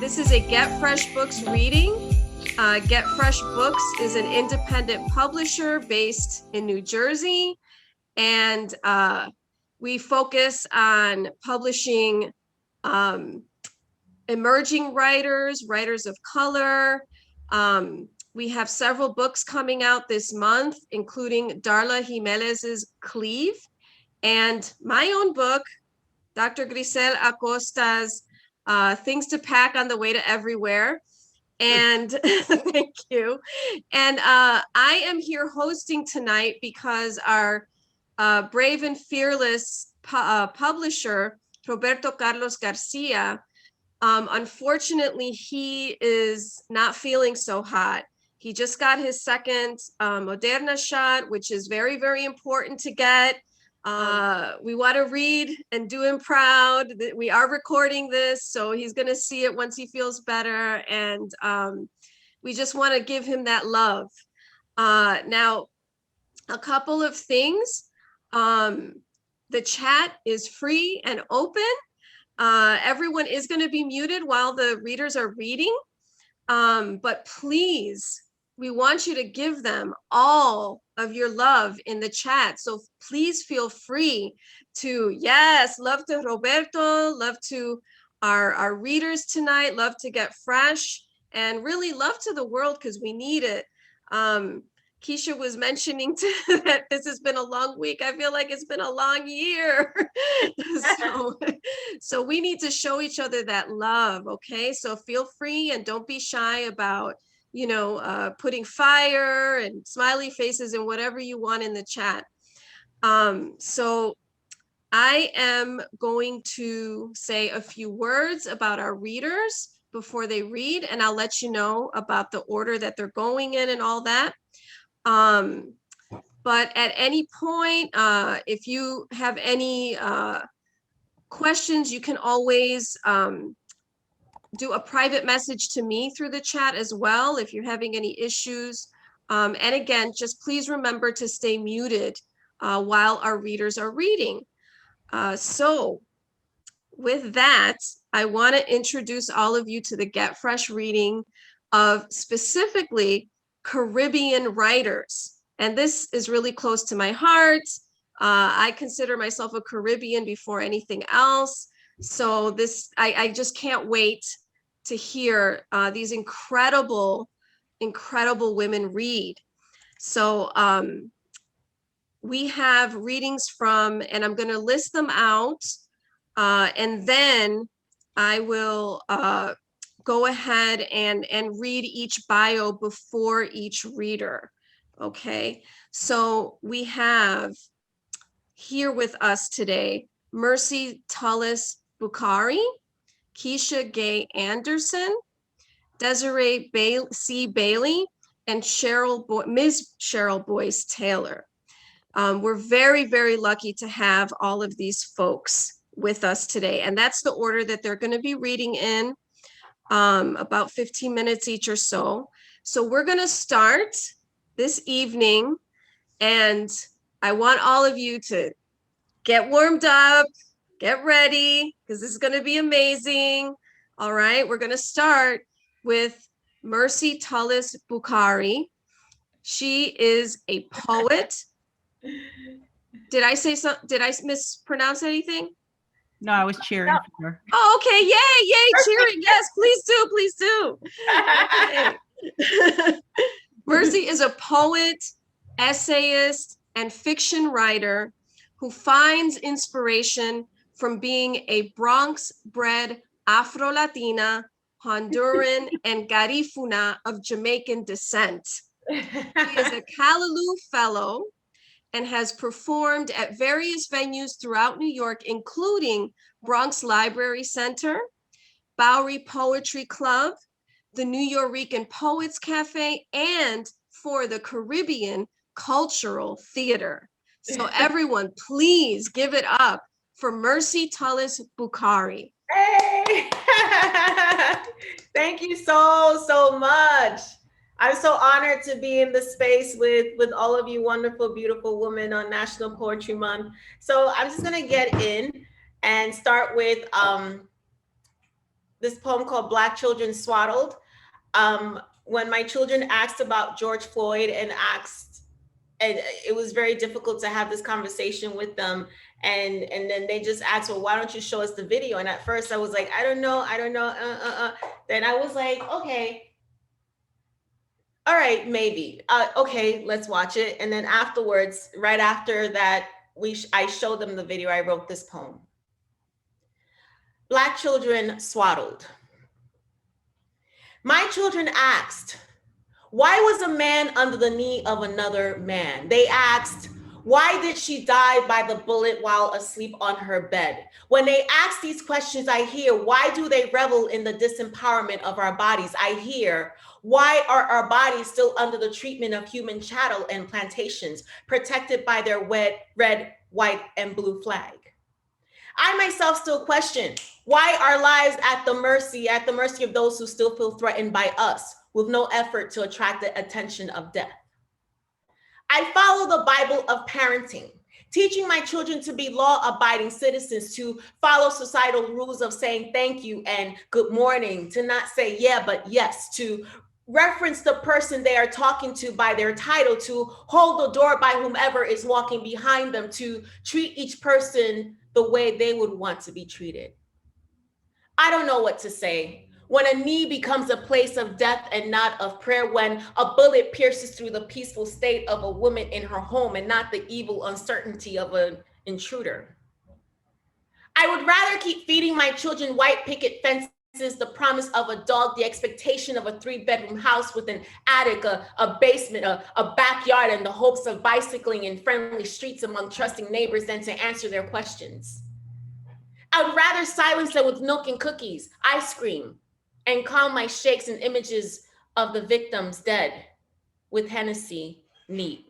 This is a Get Fresh Books reading. Get Fresh Books is an independent publisher based in New Jersey, and we focus on publishing emerging writers, writers of color. We have several books coming out this month, including Darla Jimenez's Cleave, and my own book, Dr. Grisel Acosta's Things to Pack on the Way to Everywhere. And thank you. And I am here hosting tonight because our brave and fearless publisher, Roberto Carlos Garcia, unfortunately, he is not feeling so hot. He just got his second Moderna shot, which is very, very important to get. We want to read and do him proud. We are recording this, so he's going to see it once he feels better. And we just want to give him that love. Now, a couple of things. The chat is free and open. Everyone is going to be muted while the readers are reading. But please, we want you to give them all of your love in the chat. So please feel free to, yes, love to Roberto, love to our readers tonight, love to Get Fresh, and really love to the world because we need it. Keisha was mentioning that this has been a long week. I feel like it's been a long year. So we need to show each other that love, okay? So feel free and don't be shy about, putting fire and smiley faces and whatever you want in the chat. So I am going to say a few words about our readers before they read, and I'll let you know about the order that they're going in and all that. But at any point, if you have any questions, you can always do a private message to me through the chat as well if you're having any issues. And again, just please remember to stay muted while our readers are reading. So with that, I want to introduce all of you to the Get Fresh reading of specifically Caribbean writers. And this is really close to my heart. I consider myself a Caribbean before anything else. So I just can't wait to hear these incredible women read. So we have readings from, and I'm going to list them out, and then I will go ahead and read each bio before each reader. Okay, so we have here with us today Mercy Tullis-Bukhari, Keisha-Gaye Anderson, Desiree C. Bailey, and Ms. Cheryl Boyce Taylor. We're very, very lucky to have all of these folks with us today, and that's the order that they're going to be reading in, about 15 minutes each or so. So we're going to start this evening, and I want all of you to get warmed up, get ready, because this is going to be amazing. All right, we're going to start with Mercy Tullis-Bukhari. She is a poet. Did I mispronounce anything? No, I was cheering for her. Oh, okay. Yay, cheering. Yes, please do. Okay. Mercy is a poet, essayist, and fiction writer who finds inspiration from being a Bronx-bred Afro-Latina, Honduran, and Garifuna of Jamaican descent. She is a Callaloo Fellow and has performed at various venues throughout New York, including Bronx Library Center, Bowery Poetry Club, the Nuyorican Poets Cafe, and for the Caribbean Cultural Theater. So everyone, please give it up for Mercy Tullis-Bukhari. Hey! Thank you so much. I'm so honored to be in the space with all of you wonderful, beautiful women on National Poetry Month. So I'm just gonna get in and start with this poem called Black Children Swaddled. When my children asked about George Floyd and it was very difficult to have this conversation with them. And then they just asked, well, why don't you show us the video? And at first I was like, I don't know. Then I was like, okay, all right, maybe. Okay, let's watch it. And then afterwards, right after that, I showed them the video, I wrote this poem. Black Children Swaddled. My children asked, why was a man under the knee of another man? They asked, why did she die by the bullet while asleep on her bed? When they ask these questions, I hear, why do they revel in the disempowerment of our bodies? I hear, why are our bodies still under the treatment of human chattel and plantations, protected by their red, white, and blue flag? I myself still question, why are lives at the mercy of those who still feel threatened by us, with no effort to attract the attention of death? I follow the Bible of parenting, teaching my children to be law-abiding citizens, to follow societal rules of saying thank you and good morning, to not say yeah, but yes, to reference the person they are talking to by their title, to hold the door by whomever is walking behind them, to treat each person the way they would want to be treated. I don't know what to say. When a knee becomes a place of death and not of prayer, when a bullet pierces through the peaceful state of a woman in her home and not the evil uncertainty of an intruder. I would rather keep feeding my children white picket fences, the promise of a dog, the expectation of a 3-bedroom house with an attic, a basement, a backyard, and the hopes of bicycling in friendly streets among trusting neighbors than to answer their questions. I would rather silence them with milk and cookies, ice cream, and calm my shakes and images of the victims dead with Hennessy neat.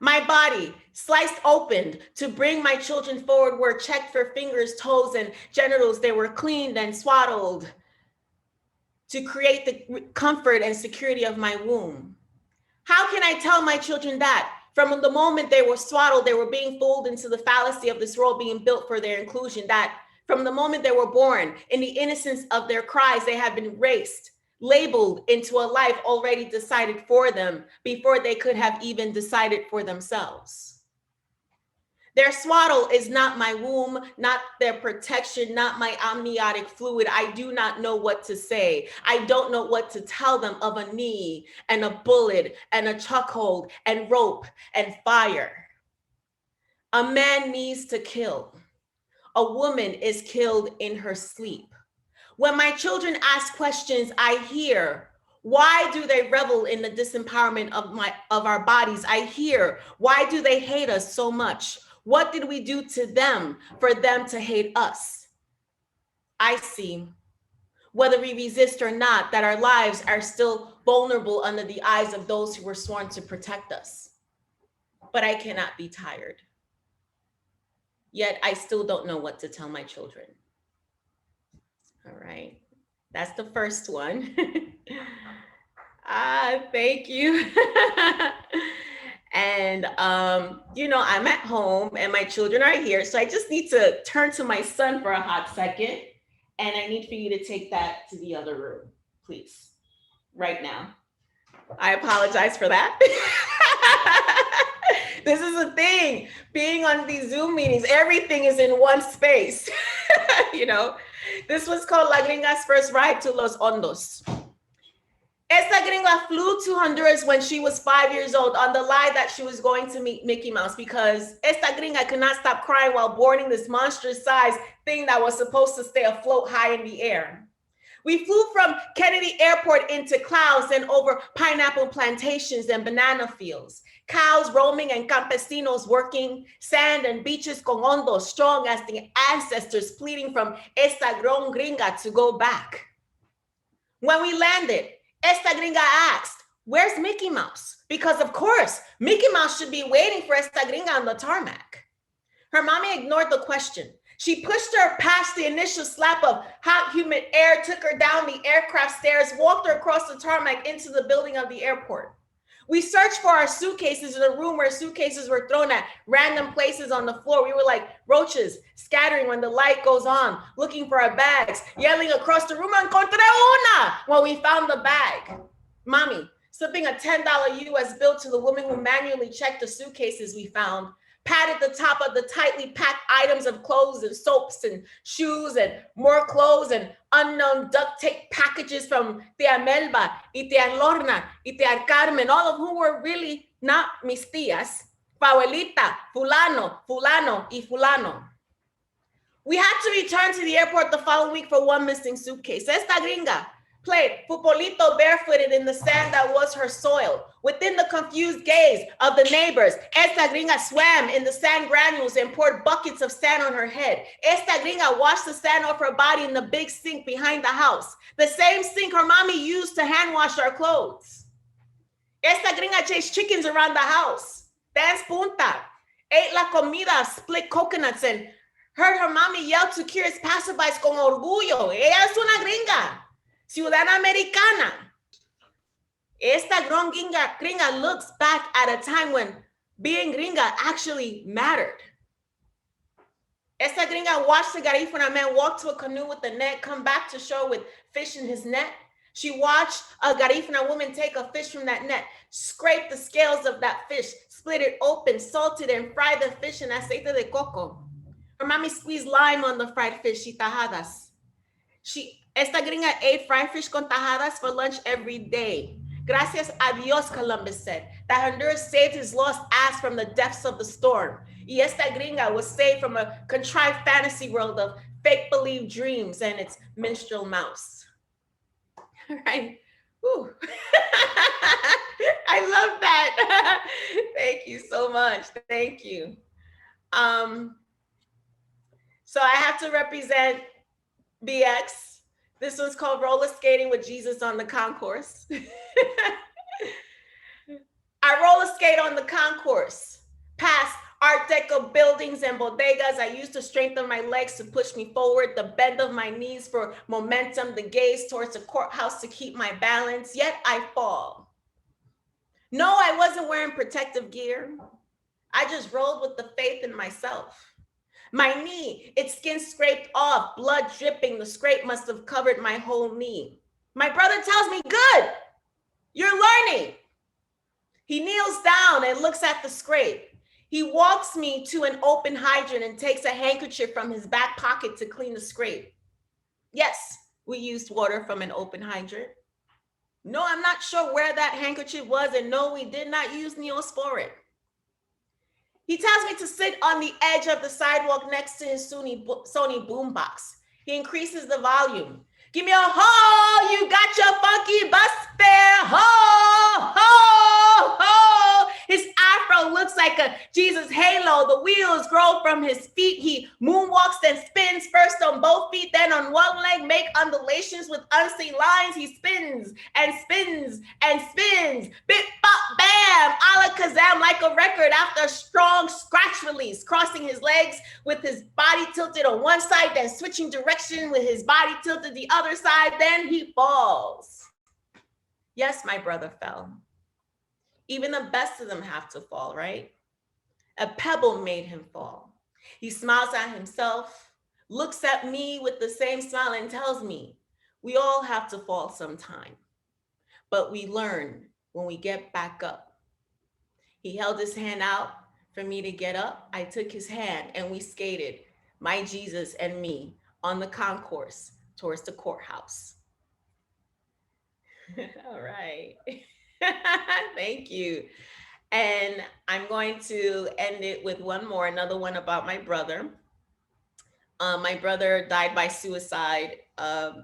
My body sliced open to bring my children forward were checked for fingers, toes, and genitals. They were cleaned and swaddled to create the comfort and security of my womb. How can I tell my children that? From the moment they were swaddled, they were being fooled into the fallacy of this world being built for their inclusion, that from the moment they were born, in the innocence of their cries, they have been raced, labeled into a life already decided for them before they could have even decided for themselves. Their swaddle is not my womb, not their protection, not my amniotic fluid. I do not know what to say. I don't know what to tell them of a knee and a bullet and a chokehold and rope and fire. A man needs to kill. A woman is killed in her sleep. When my children ask questions, I hear, why do they revel in the disempowerment of our bodies? I hear, why do they hate us so much? What did we do to them for them to hate us? I see, whether we resist or not, that our lives are still vulnerable under the eyes of those who were sworn to protect us. But I cannot be tired. Yet I still don't know what to tell my children. All right, that's the first one. Thank you. And, I'm at home and my children are here. So I just need to turn to my son for a hot second. And I need for you to take that to the other room, please, right now. I apologize for that. This is a thing, being on these Zoom meetings, everything is in one space. This was called La Gringa's first ride to Los Hondos. Esta gringa flew to Honduras when she was 5 years old on the lie that she was going to meet Mickey Mouse, because esta gringa could not stop crying while boarding this monstrous size thing that was supposed to stay afloat high in the air. We flew from Kennedy Airport into clouds and over pineapple plantations and banana fields, cows roaming and campesinos working, sand and beaches con hondos strong as the ancestors pleading from esta gran gringa to go back. When we landed, esta gringa asked, where's Mickey Mouse? Because of course, Mickey Mouse should be waiting for esta gringa on the tarmac. Her mommy ignored the question. She pushed her past the initial slap of hot, humid air, took her down the aircraft stairs, walked her across the tarmac into the building of the airport. We searched for our suitcases in a room where suitcases were thrown at random places on the floor. We were like roaches scattering when the light goes on, looking for our bags, yelling across the room, "Encontré una!" when we found the bag. Mommy, slipping a $10 US bill to the woman who manually checked the suitcases we found, patted the top of the tightly packed items of clothes and soaps and shoes and more clothes and unknown duct tape packages from Tia Melba, y Tia Lorna, y Tia Carmen, all of whom were really not mis tías, Paulita, fulano, fulano, y fulano. We had to return to the airport the following week for one missing suitcase. Esta gringa played futbolito barefooted in the sand that was her soil. Within the confused gaze of the neighbors, esta gringa swam in the sand granules and poured buckets of sand on her head. Esta gringa washed the sand off her body in the big sink behind the house, the same sink her mommy used to hand wash our clothes. Esta gringa chased chickens around the house, danced punta, ate la comida, split coconuts, and heard her mommy yell to curious passerbys con orgullo. Ella es una gringa. Ciudadana Americana. Esta gringa looks back at a time when being gringa actually mattered. Esta gringa watched the Garifuna man walk to a canoe with a net, come back to shore with fish in his net. She watched a Garifuna woman take a fish from that net, scrape the scales of that fish, split it open, salt it, and fry the fish in aceite de coco. Her mommy squeezed lime on the fried fish, y tajadas. Esta gringa ate fried fish con tajadas for lunch every day. Gracias a Dios, Columbus said, that Honduras saved his lost ass from the depths of the storm. Y esta gringa was saved from a contrived fantasy world of fake-believe dreams and its minstrel mouse. Right? Ooh. I love that. Thank you so much. Thank you. So I have to represent BX. This one's called Roller Skating with Jesus on the Concourse. I roller skate on the concourse, past Art Deco buildings and bodegas. I used to strengthen my legs to push me forward, the bend of my knees for momentum, the gaze towards the courthouse to keep my balance, yet I fall. No, I wasn't wearing protective gear. I just rolled with the faith in myself. My knee, its skin scraped off, blood dripping. The scrape must have covered my whole knee. My brother tells me, "Good, you're learning." He kneels down and looks at the scrape. He walks me to an open hydrant and takes a handkerchief from his back pocket to clean the scrape. Yes, we used water from an open hydrant. No, I'm not sure where that handkerchief was, and no, we did not use Neosporin. He tells me to sit on the edge of the sidewalk next to his Sony boombox. He increases the volume. "Give me a ho, you got your funky bus fare, ho, ho, ho." His afro looks like a Jesus halo. The wheels grow from his feet. He moonwalks, then spins, first on both feet, then on one leg, make undulations with unseen lines. He spins and spins and spins. Bip, bop, bam, alakazam, like a record after a strong scratch release, crossing his legs with his body tilted on one side, then switching direction with his body tilted the other side, then he falls. Yes, my brother fell. Even the best of them have to fall, right? A pebble made him fall. He smiles at himself, looks at me with the same smile and tells me, we all have to fall sometime, but we learn when we get back up. He held his hand out for me to get up. I took his hand and we skated, my Jesus and me, on the concourse towards the courthouse. All right. Thank you. And I'm going to end it with one more, another one about my brother. My brother died by suicide a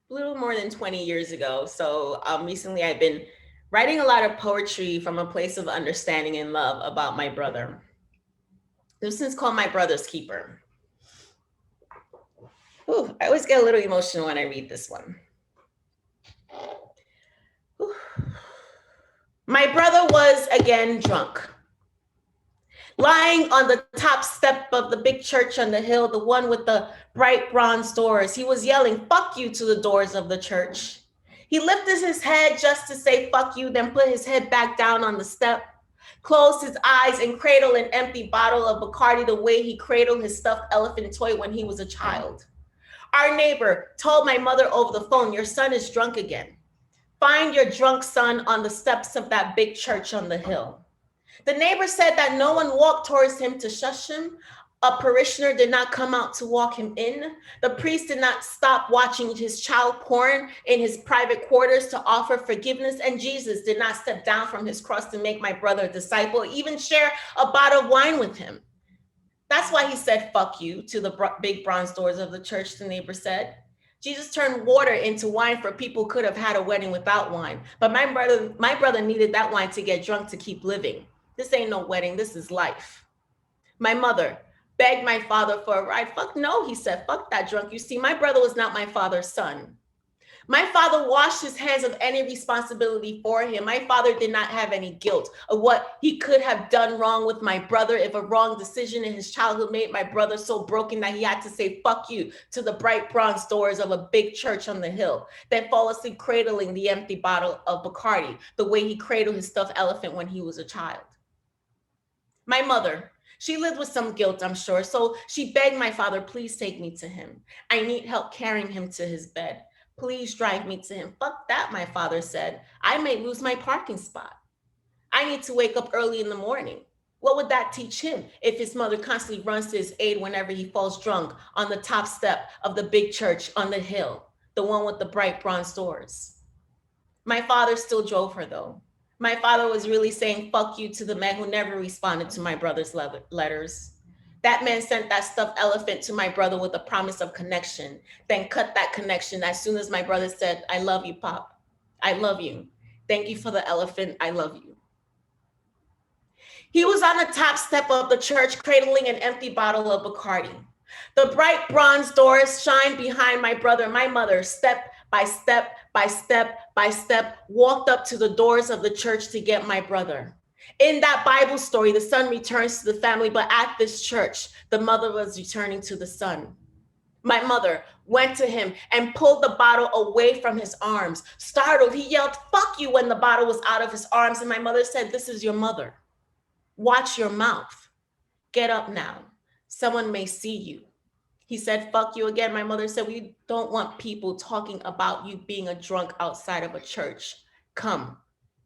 little more than 20 years ago. So recently I've been writing a lot of poetry from a place of understanding and love about my brother. This one's called My Brother's Keeper. Ooh, I always get a little emotional when I read this one. Ooh. My brother was again drunk, lying on the top step of the big church on the hill, the one with the bright bronze doors. He was yelling, "Fuck you," to the doors of the church. He lifted his head just to say, fuck you, then put his head back down on the step, closed his eyes and cradled an empty bottle of Bacardi the way he cradled his stuffed elephant toy when he was a child. Our neighbor told my mother over the phone, your son is drunk again. Find your drunk son on the steps of that big church on the hill. The neighbor said that no one walked towards him to shush him. A parishioner did not come out to walk him in. The priest did not stop watching his child porn in his private quarters to offer forgiveness. And Jesus did not step down from his cross to make my brother a disciple, even share a bottle of wine with him. That's why he said, fuck you, to the big bronze doors of the church, the neighbor said. Jesus turned water into wine for people who could have had a wedding without wine. But my brother needed that wine to get drunk to keep living. This ain't no wedding, this is life. My mother begged my father for a ride. Fuck no, he said, fuck that drunk. You see, my brother was not my father's son. My father washed his hands of any responsibility for him. My father did not have any guilt of what he could have done wrong with my brother if a wrong decision in his childhood made my brother so broken that he had to say fuck you to the bright bronze doors of a big church on the hill, then fall asleep cradling the empty bottle of Bacardi the way he cradled his stuffed elephant when he was a child. My mother, she lived with some guilt, I'm sure, so she begged my father, please take me to him. I need help carrying him to his bed. Please drive me to him. Fuck that, my father said. I may lose my parking spot. I need to wake up early in the morning. What would that teach him if his mother constantly runs to his aid whenever he falls drunk on the top step of the big church on the hill, the one with the bright bronze doors? My father still drove her though. My father was really saying fuck you to the man who never responded to my brother's letters. That man sent that stuffed elephant to my brother with a promise of connection, then cut that connection as soon as my brother said, I love you, Pop. I love you. Thank you for the elephant. I love you. He was on the top step of the church, cradling an empty bottle of Bacardi. The bright bronze doors shine behind my brother. My mother, step by step, by step, by step, walked up to the doors of the church to get my brother. In that Bible story, the son returns to the family, but at this church, the mother was returning to the son. My mother went to him and pulled the bottle away from his arms. Startled, he yelled, fuck you, when the bottle was out of his arms. And my mother said, this is your mother. Watch your mouth. Get up now. Someone may see you. He said, fuck you again. My mother said, we don't want people talking about you being a drunk outside of a church. Come,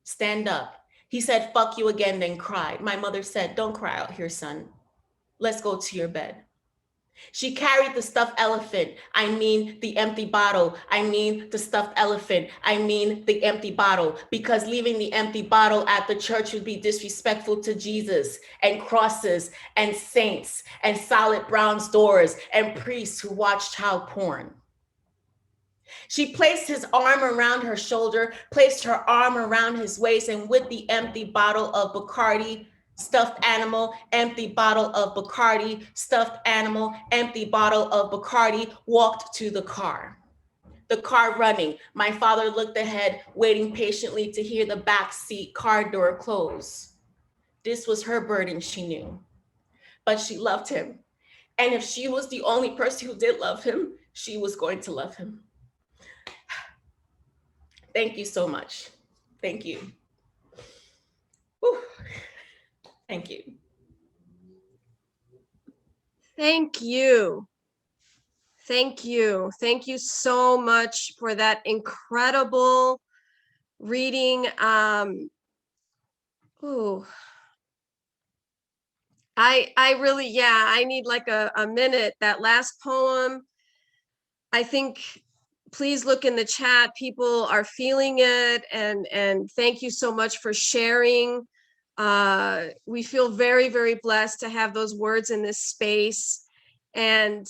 stand up. He said, fuck you again, then cried. My mother said, don't cry out here, son. Let's go to your bed. She carried the stuffed elephant. I mean, the empty bottle. I mean, the stuffed elephant. I mean, the empty bottle. Because leaving the empty bottle at the church would be disrespectful to Jesus and crosses and saints and solid bronze doors and priests who watch child porn. She placed his arm around her shoulder, placed her arm around his waist, and with the empty bottle of Bacardi, stuffed animal, empty bottle of Bacardi, stuffed animal, empty bottle of Bacardi, walked to the car. The car running. My father looked ahead, waiting patiently to hear the back seat car door close. This was her burden, she knew. But she loved him. And if she was the only person who did love him, she was going to love him. Thank you so much. Thank you. Whew. Thank you. Thank you. Thank you. Thank you so much for that incredible reading. Ooh. I really, yeah, I need like a minute. That last poem, I think, please look in the chat. People are feeling it, and thank you so much for sharing. We feel very, very blessed to have those words in this space. And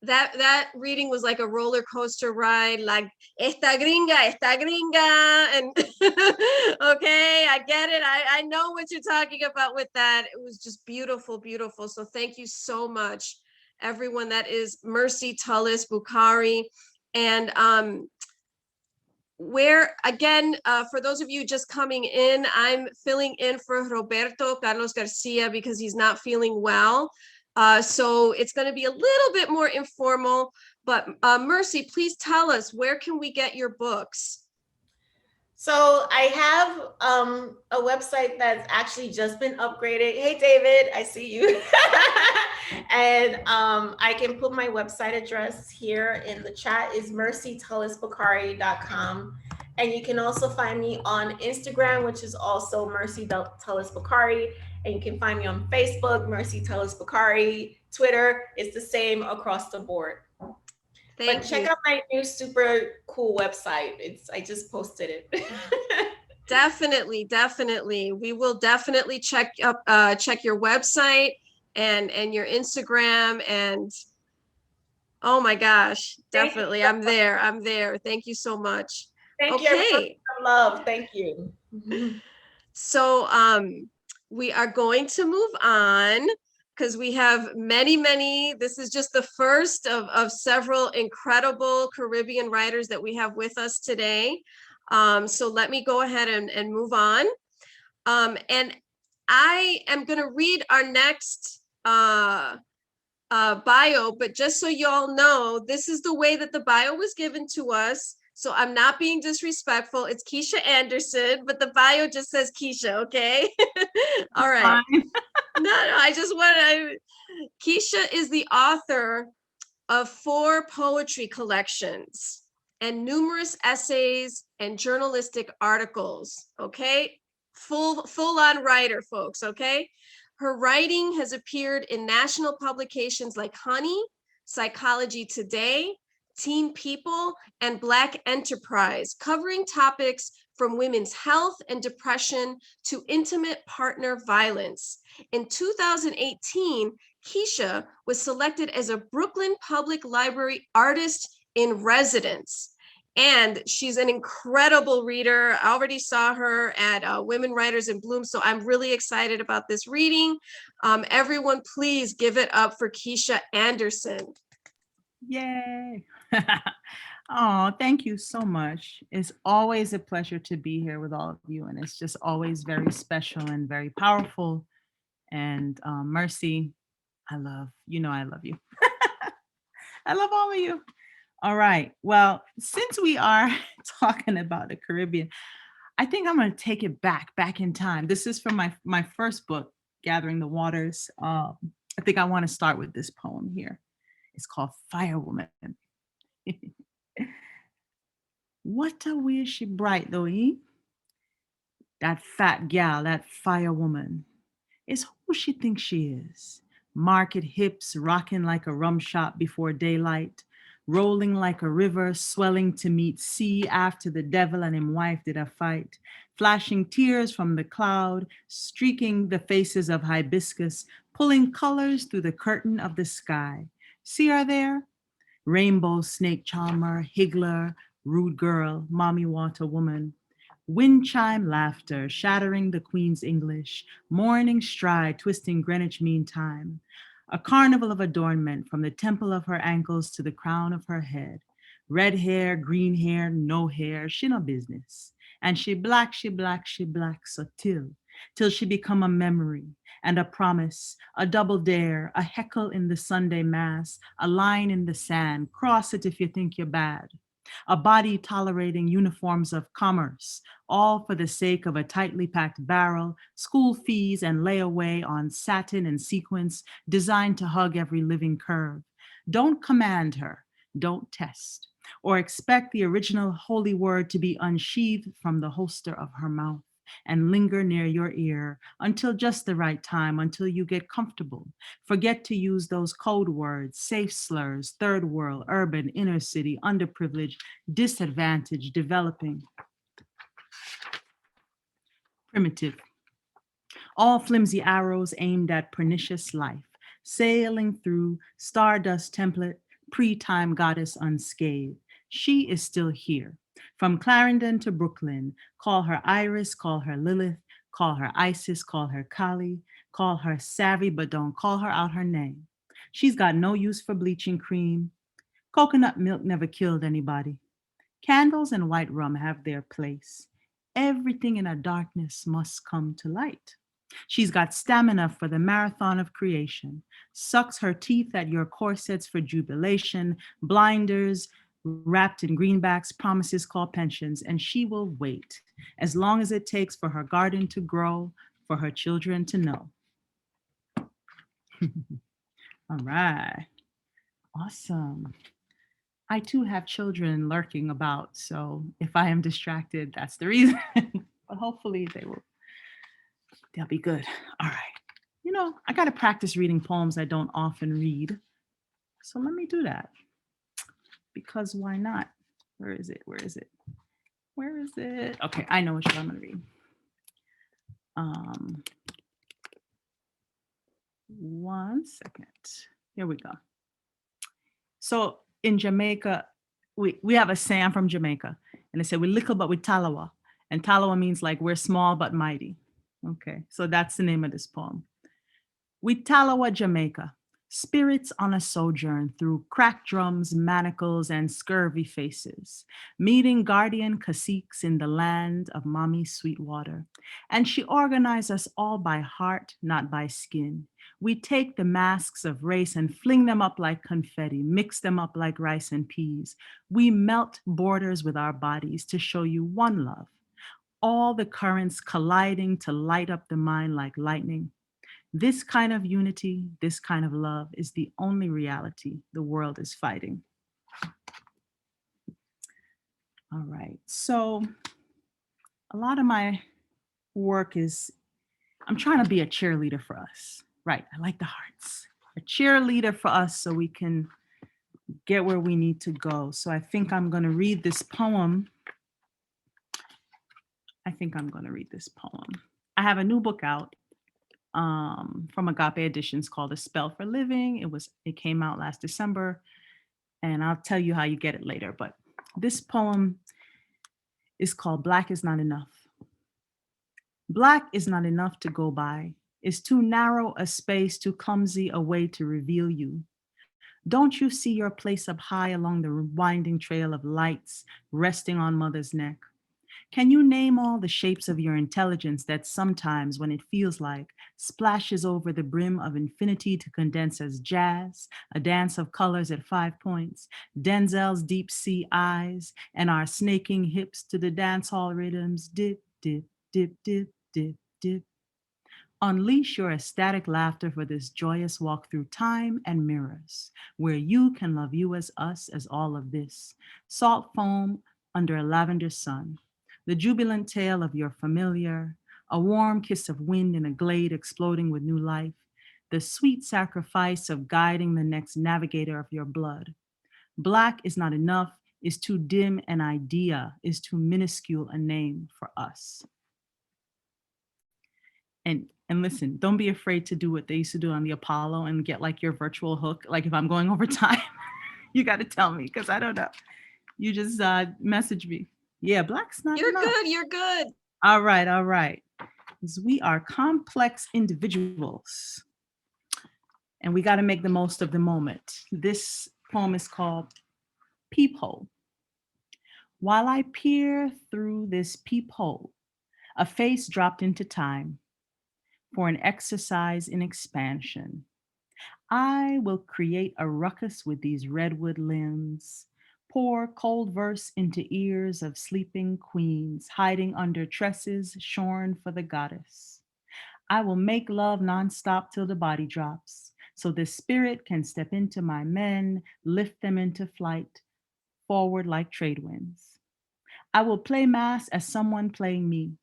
that reading was like a roller coaster ride, like esta gringa, and okay, I get it. I know what you're talking about with that. It was just beautiful, beautiful. So thank you so much, everyone. That is Mercy Tullis-Bukhari. And where, again, for those of you just coming in, I'm filling in for Roberto Carlos Garcia because he's not feeling well. So it's going to be a little bit more informal, but Mercy, please tell us, where can we get your books? So I have a website that's actually just been upgraded. Hey David, I see you. And I can put my website address here in the chat. Is mercytullis-bukhari.com. And you can also find me on Instagram, which is also Mercy Tullis-Bukhari. And you can find me on Facebook, Mercy Tullis-Bukhari. Twitter, it's the same across the board. But check out my new super cool website. I just posted it. Definitely, definitely. We will definitely check your website and your Instagram, and oh my gosh, definitely. I'm there. I'm there. Thank you so much. Thank you. Okay. Love. Thank you. So we are going to move on because we have many. This is just the first of several incredible Caribbean writers that we have with us today. So let me go ahead and move on. And I am going to read our next bio, but just so y'all know, this is the way that the bio was given to us. So I'm not being disrespectful. It's Keisha Anderson, but the bio just says Keisha, okay? All right. No, I just want to, Keisha is the author of 4 poetry collections and numerous essays and journalistic articles, okay? Full on writer, folks, okay? Her writing has appeared in national publications like Honey, Psychology Today, Teen People, and Black Enterprise, covering topics from women's health and depression to intimate partner violence. In 2018, Keisha was selected as a Brooklyn Public Library Artist in Residence. And she's an incredible reader. I already saw her at Women Writers in Bloom, so I'm really excited about this reading. Everyone, please give it up for Keisha Anderson. Yay. Oh, thank you so much. It's always a pleasure to be here with all of you, and it's just always very special and very powerful. And Mercy, I love you. I love all of you. All right. Well, since we are talking about the Caribbean, I think I'm going to take it back in time. This is from my first book, Gathering the Waters. I think I want to start with this poem here. It's called Firewoman. What a way she bright though, eh? That fat gal, that firewoman, is who she thinks she is. Market hips rocking like a rum shop before daylight, rolling like a river, swelling to meet sea after the devil and him wife did a fight, flashing tears from the cloud, streaking the faces of hibiscus, pulling colors through the curtain of the sky. See her there? Rainbow snake charmer, higgler, rude girl, mommy water woman. Wind chime laughter, shattering the Queen's English, morning stride, twisting Greenwich Mean Time. A carnival of adornment from the temple of her ankles to the crown of her head. Red hair, green hair, no hair, she no business. And she black, so till she become a memory and a promise, a double dare, a heckle in the Sunday mass, a line in the sand, cross it if you think you're bad. A body tolerating uniforms of commerce, all for the sake of a tightly packed barrel, school fees and layaway on satin and sequins designed to hug every living curve. Don't command her, don't test, or expect the original holy word to be unsheathed from the holster of her mouth and linger near your ear until just the right time, until you get comfortable. Forget to use those code words, safe slurs, third world, urban, inner city, underprivileged, disadvantaged, developing, primitive. All flimsy arrows aimed at pernicious life, sailing through stardust template, pre-time goddess unscathed. She is still here. From Clarendon to Brooklyn, call her Iris, call her Lilith, call her Isis, call her Kali, call her savvy, but don't call her out her name. She's got no use for bleaching cream. Coconut milk never killed anybody. Candles and white rum have their place. Everything in a darkness must come to light. She's got stamina for the marathon of creation, sucks her teeth at your corsets for jubilation, blinders wrapped in greenbacks, promises called pensions, and she will wait as long as it takes for her garden to grow, for her children to know. All right. Awesome. I too have children lurking about, so if I am distracted, that's the reason. But hopefully they'll be good. All right. You know, I got to practice reading poems I don't often read. So let me do that. Because why not? Where is it? Where is it? Where is it? Okay, I know which one I'm going to read. One second. Here we go. So in Jamaica, we have a saying from Jamaica, and they say we little but we talawa. And talawa means like we're small but mighty. Okay, so that's the name of this poem. We talawa Jamaica, spirits on a sojourn through cracked drums, manacles, and scurvy faces, meeting guardian caciques in the land of Mommy Sweetwater. And she organized us all by heart, not by skin. We take the masks of race and fling them up like confetti, mix them up like rice and peas. We melt borders with our bodies to show you one love. All the currents colliding to light up the mind like lightning. This kind of unity, this kind of love is the only reality the world is fighting. All right, so a lot of my work is, I'm trying to be a cheerleader for us. Right, I like the hearts. A cheerleader for us so we can get where we need to go. So I think I'm gonna read this poem. I have a new book out from Agape Editions called A Spell for Living. It came out last December, and I'll tell you how you get it later. But this poem is called Black is Not Enough. Black is not enough to go by. It's too narrow a space, too clumsy a way to reveal you. Don't you see your place up high along the winding trail of lights resting on mother's neck? Can you name all the shapes of your intelligence that sometimes, when it feels like, splashes over the brim of infinity to condense as jazz, a dance of colors at 5 points, Denzel's deep sea eyes, and our snaking hips to the dance hall rhythms, dip, dip, dip, dip, dip, dip. Unleash your ecstatic laughter for this joyous walk through time and mirrors, where you can love you as us as all of this. Salt foam under a lavender sun. The jubilant tale of your familiar, a warm kiss of wind in a glade exploding with new life, the sweet sacrifice of guiding the next navigator of your blood. Black is not enough, is too dim an idea, is too minuscule a name for us. And listen, don't be afraid to do what they used to do on the Apollo and get like your virtual hook. Like if I'm going over time, you got to tell me because I don't know. You just message me. Yeah, Black's not enough. You're good. All right. Because we are complex individuals and we got to make the most of the moment. This poem is called Peephole. While I peer through this peephole, a face dropped into time for an exercise in expansion. I will create a ruckus with these redwood limbs, pour cold verse into ears of sleeping queens, hiding under tresses shorn for the goddess. I will make love nonstop till the body drops, so the spirit can step into my men, lift them into flight, forward like trade winds. I will play mass as someone playing me,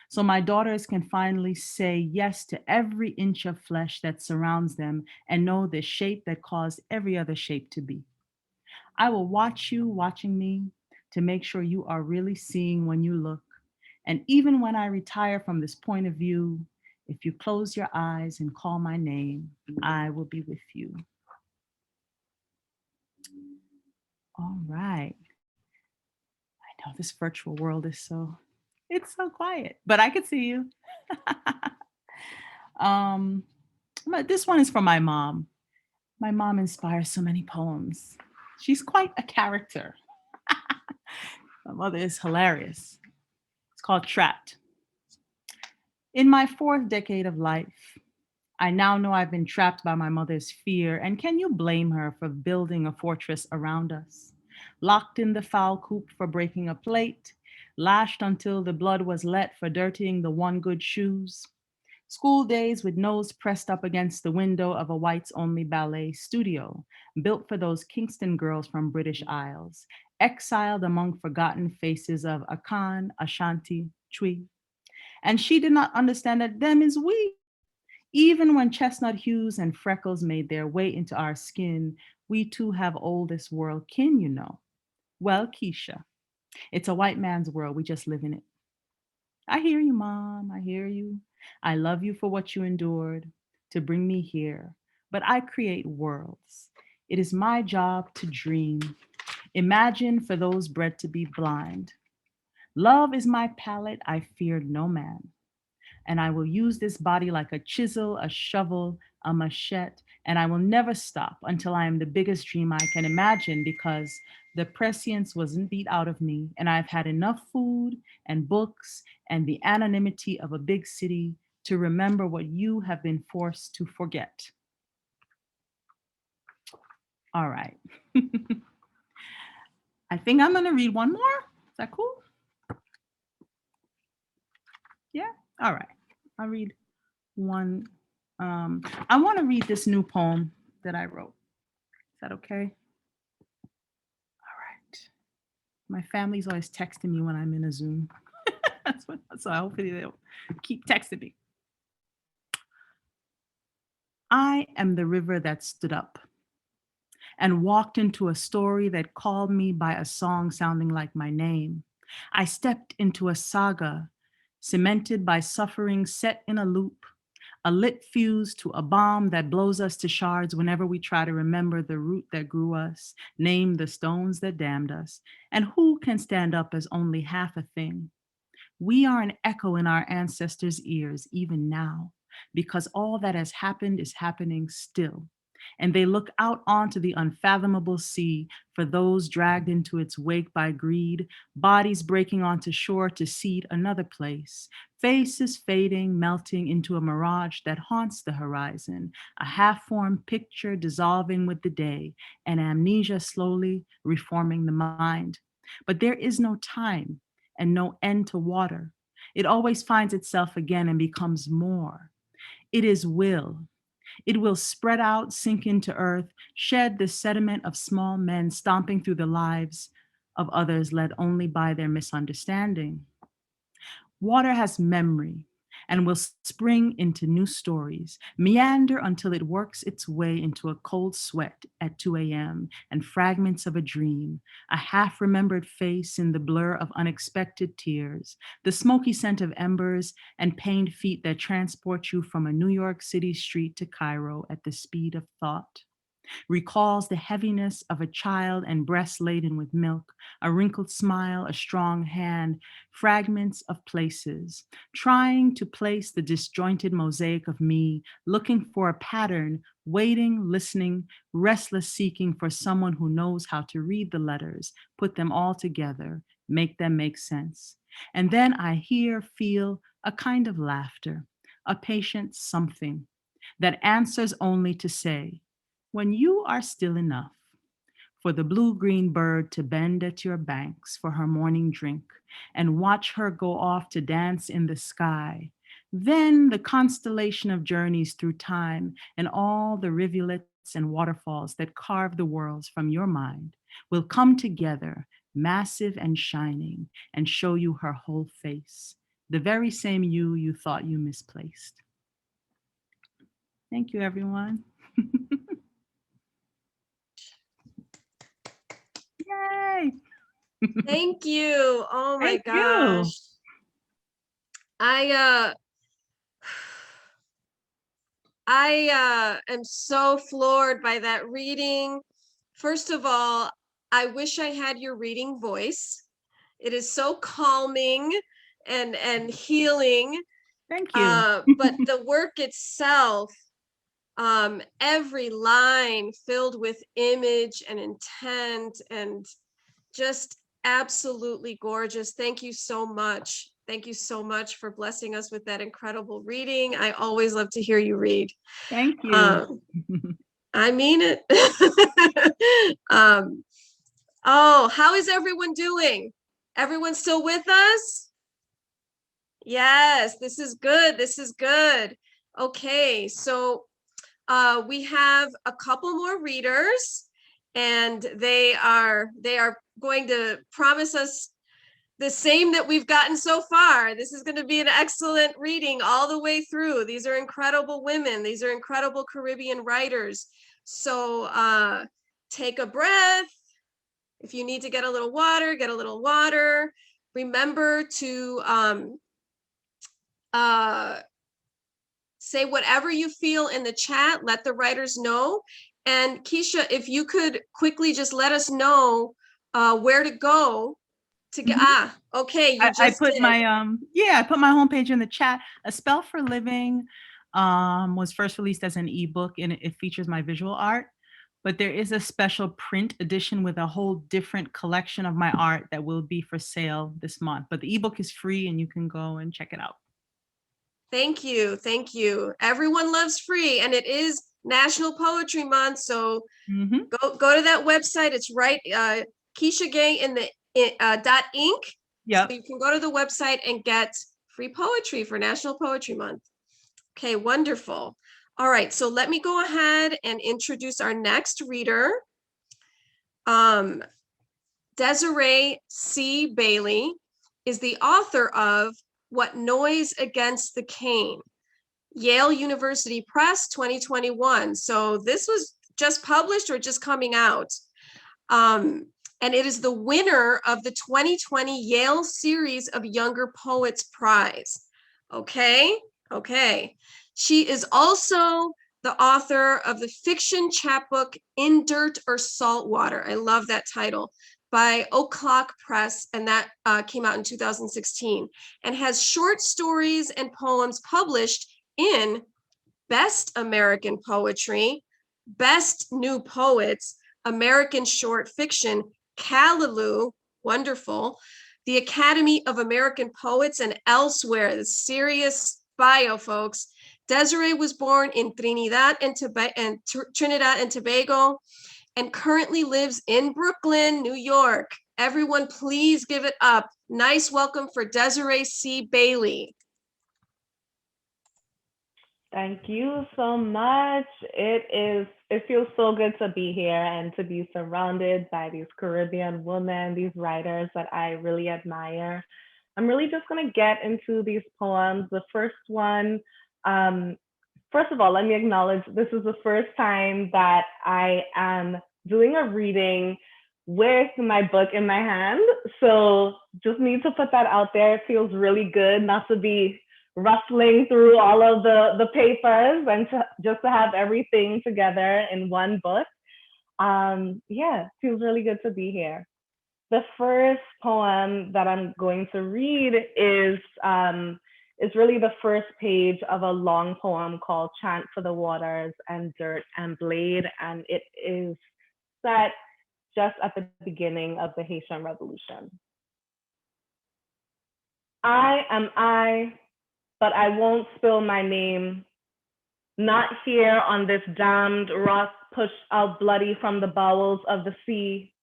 so my daughters can finally say yes to every inch of flesh that surrounds them and know the shape that caused every other shape to be. I will watch you watching me to make sure you are really seeing when you look. And even when I retire from this point of view, if you close your eyes and call my name, I will be with you. All right. I know this virtual world is it's so quiet, but I could see you. But this one is from my mom. My mom inspires so many poems. She's quite a character. My mother is hilarious. It's called Trapped. In my fourth decade of life, I now know I've been trapped by my mother's fear, and can you blame her for building a fortress around us? Locked in the foul coop for breaking a plate, lashed until the blood was let for dirtying the one good shoes. School days with nose pressed up against the window of a whites only ballet studio, built for those Kingston girls from British Isles, exiled among forgotten faces of Akan, Ashanti, Twi. And she did not understand that them is we. Even when chestnut hues and freckles made their way into our skin, we too have oldest world kin, you know. Well, Keisha, it's a white man's world. We just live in it. I hear you, Mom. I hear you. I love you for what you endured to bring me here. But I create worlds. It is my job to dream. Imagine for those bred to be blind. Love is my palette. I fear no man. And I will use this body like a chisel, a shovel, a machete, and I will never stop until I am the biggest dream I can imagine because the prescience wasn't beat out of me, and I've had enough food and books and the anonymity of a big city to remember what you have been forced to forget. All right. I think I'm gonna read one more. Is that cool? Yeah? All right. I'll read one. I want to read this new poem that I wrote. Is that okay? All right. My family's always texting me when I'm in a Zoom. So hopefully they'll keep texting me. I am the river that stood up and walked into a story that called me by a song sounding like my name. I stepped into a saga cemented by suffering set in a loop, a lit fuse to a bomb that blows us to shards whenever we try to remember the root that grew us, name the stones that damned us, and who can stand up as only half a thing? We are an echo in our ancestors' ears even now, because all that has happened is happening still. And they look out onto the unfathomable sea for those dragged into its wake by greed, bodies breaking onto shore to seed another place, faces fading, melting into a mirage that haunts the horizon, a half-formed picture dissolving with the day, and amnesia slowly reforming the mind. But there is no time and no end to water. It always finds itself again and becomes more. It is will. It will spread out, sink into earth, shed the sediment of small men stomping through the lives of others led only by their misunderstanding. Water has memory and will spring into new stories, meander until it works its way into a cold sweat at 2 a.m. and fragments of a dream, a half-remembered face in the blur of unexpected tears, the smoky scent of embers and pained feet that transport you from a New York City street to Cairo at the speed of thought. Recalls the heaviness of a child and breast laden with milk, a wrinkled smile, a strong hand, fragments of places, trying to place the disjointed mosaic of me, looking for a pattern, waiting, listening, restless, seeking for someone who knows how to read the letters, put them all together, make them make sense. And then I hear, feel a kind of laughter, a patient something that answers only to say, when you are still enough for the blue-green bird to bend at your banks for her morning drink and watch her go off to dance in the sky, then the constellation of journeys through time and all the rivulets and waterfalls that carve the worlds from your mind will come together, massive and shining, and show you her whole face, the very same you thought you misplaced. Thank you, everyone. Yay! Thank you. Oh my Thank you. gosh. I am so floored by that reading. First of all, I wish I had your reading voice. It is so calming and healing. Thank you. But the work itself, every line filled with image and intent and just absolutely gorgeous. Thank you so much. Thank you so much for blessing us with that incredible reading. I always love to hear you read. Thank you. I mean it. Oh, how is everyone doing? Everyone still with us? Yes, this is good. This is good. Okay, so we have a couple more readers, and they are going to promise us the same that we've gotten so far. This is going to be an excellent reading all the way through. These are incredible women. These are incredible Caribbean writers. So take a breath. If you need to get a little water, get a little water. Remember to say whatever you feel in the chat. Let the writers know. And Keisha, if you could quickly just let us know where to go to get, okay, you I just put did. my I put my homepage in the chat. A Spell for Living was first released as an ebook, and it features my visual art. But there is a special print edition with a whole different collection of my art that will be for sale this month. But the ebook is free, and you can go and check it out. Thank you. Thank you. Everyone loves free, and it is National Poetry Month. So go to that website. It's right, Keisha-Gaye in the .ink. Yep. So you can go to the website and get free poetry for National Poetry Month. Okay, wonderful. All right, so let me go ahead and introduce our next reader. Desiree C. Bailey is the author of What Noise Against the Cane, Yale University Press 2021. So this was just published or just coming out. And it is the winner of the 2020 Yale Series of Younger Poets Prize. Okay. She is also the author of the fiction chapbook In Dirt or Salt Water. I love that title, by O'Clock Press, and that came out in 2016, and has short stories and poems published in Best American Poetry, Best New Poets, American Short Fiction, Callaloo, wonderful, the Academy of American Poets, and elsewhere. The serious bio, folks. Desiree was born in Trinidad and Tobago, and currently lives in Brooklyn, New York. Everyone, please give it up. Nice welcome for Desiree C. Bailey. Thank you so much. It feels so good to be here and to be surrounded by these Caribbean women, these writers that I really admire. I'm really just going to get into these poems. The first one, first of all, let me acknowledge this is the first time that I am doing a reading with my book in my hand. So just need to put that out there. It feels really good not to be rustling through all of the papers and just to have everything together in one book. Feels really good to be here. The first poem that I'm going to read is really the first page of a long poem called Chant for the Waters and Dirt and Blade, and it is set just at the beginning of the Haitian Revolution. I am I, but I won't spill my name. Not here on this damned rock pushed out bloody from the bowels of the sea.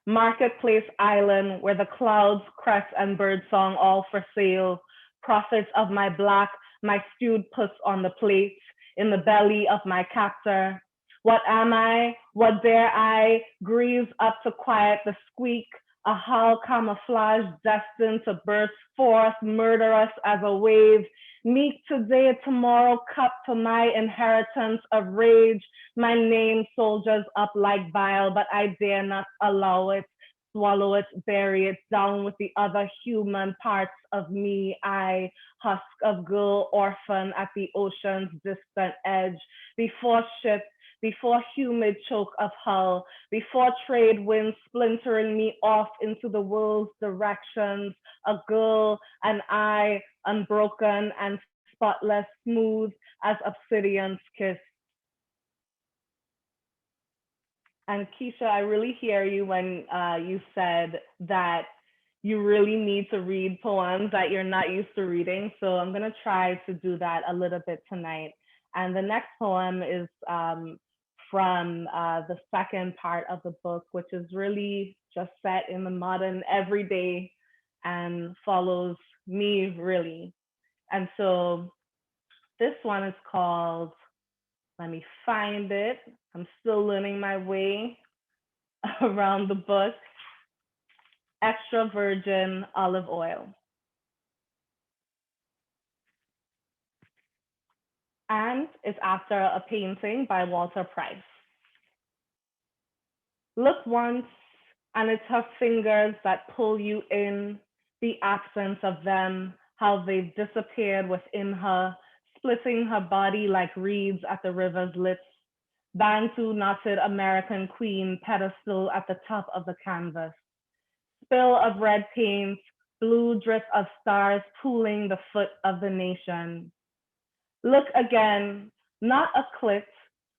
Marketplace Island, where the clouds, crest, and birdsong all for sale. Profits of my black, my stewed puss on the plate, in the belly of my captor. What am I? What dare I? Grieves up to quiet the squeak, a howl camouflage destined to burst forth, murderous as a wave. Meek today, tomorrow, cup to my inheritance of rage. My name soldiers up like bile, but I dare not allow it. Swallow it, bury it down with the other human parts of me. I, husk of girl, orphan at the ocean's distant edge. Before ships, before humid choke of hull, before trade winds splintering me off into the world's directions, a girl and I, unbroken and spotless, smooth as obsidian's kiss. And Keisha, I really hear you when you said that you really need to read poems that you're not used to reading. So I'm going to try to do that a little bit tonight. And the next poem is from the second part of the book, which is really just set in the modern everyday and follows me really. And so this one is called, let me find it. I'm still learning my way around the book. Extra virgin olive oil. And it's after a painting by Walter Price. Look once, and it's her fingers that pull you in, the absence of them, how they've disappeared within her, splitting her body like reeds at the river's lips. Bantu knotted American queen pedestal at the top of the canvas. Spill of red paint, blue drip of stars pooling the foot of the nation. Look again, not a clit,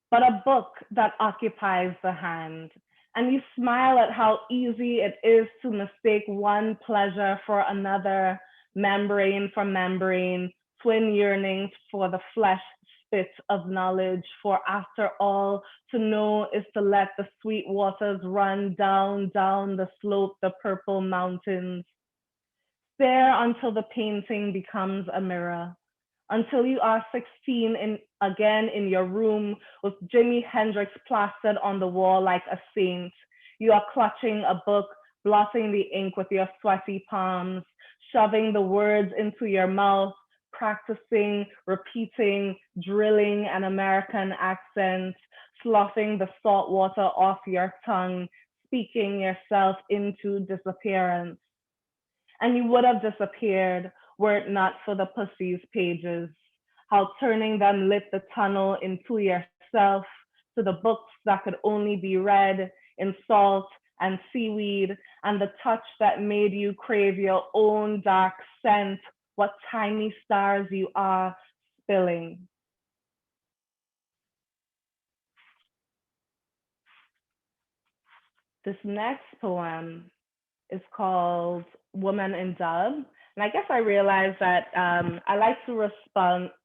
but a book that occupies the hand. And you smile at how easy it is to mistake one pleasure for another, membrane for membrane, twin yearnings for the flesh spit of knowledge, for after all, to know is to let the sweet waters run down, down the slope, the purple mountains. Stare until the painting becomes a mirror, until you are 16 again in your room with Jimi Hendrix plastered on the wall like a saint. You are clutching a book, blotting the ink with your sweaty palms, shoving the words into your mouth, practicing, repeating, drilling an American accent, sloughing the salt water off your tongue, speaking yourself into disappearance. And you would have disappeared were it not for the pussy's pages, how turning them lit the tunnel into yourself, to the books that could only be read in salt and seaweed, and the touch that made you crave your own dark scent, what tiny stars you are spilling. This next poem is called Woman in Dub. And I guess I realized that I like to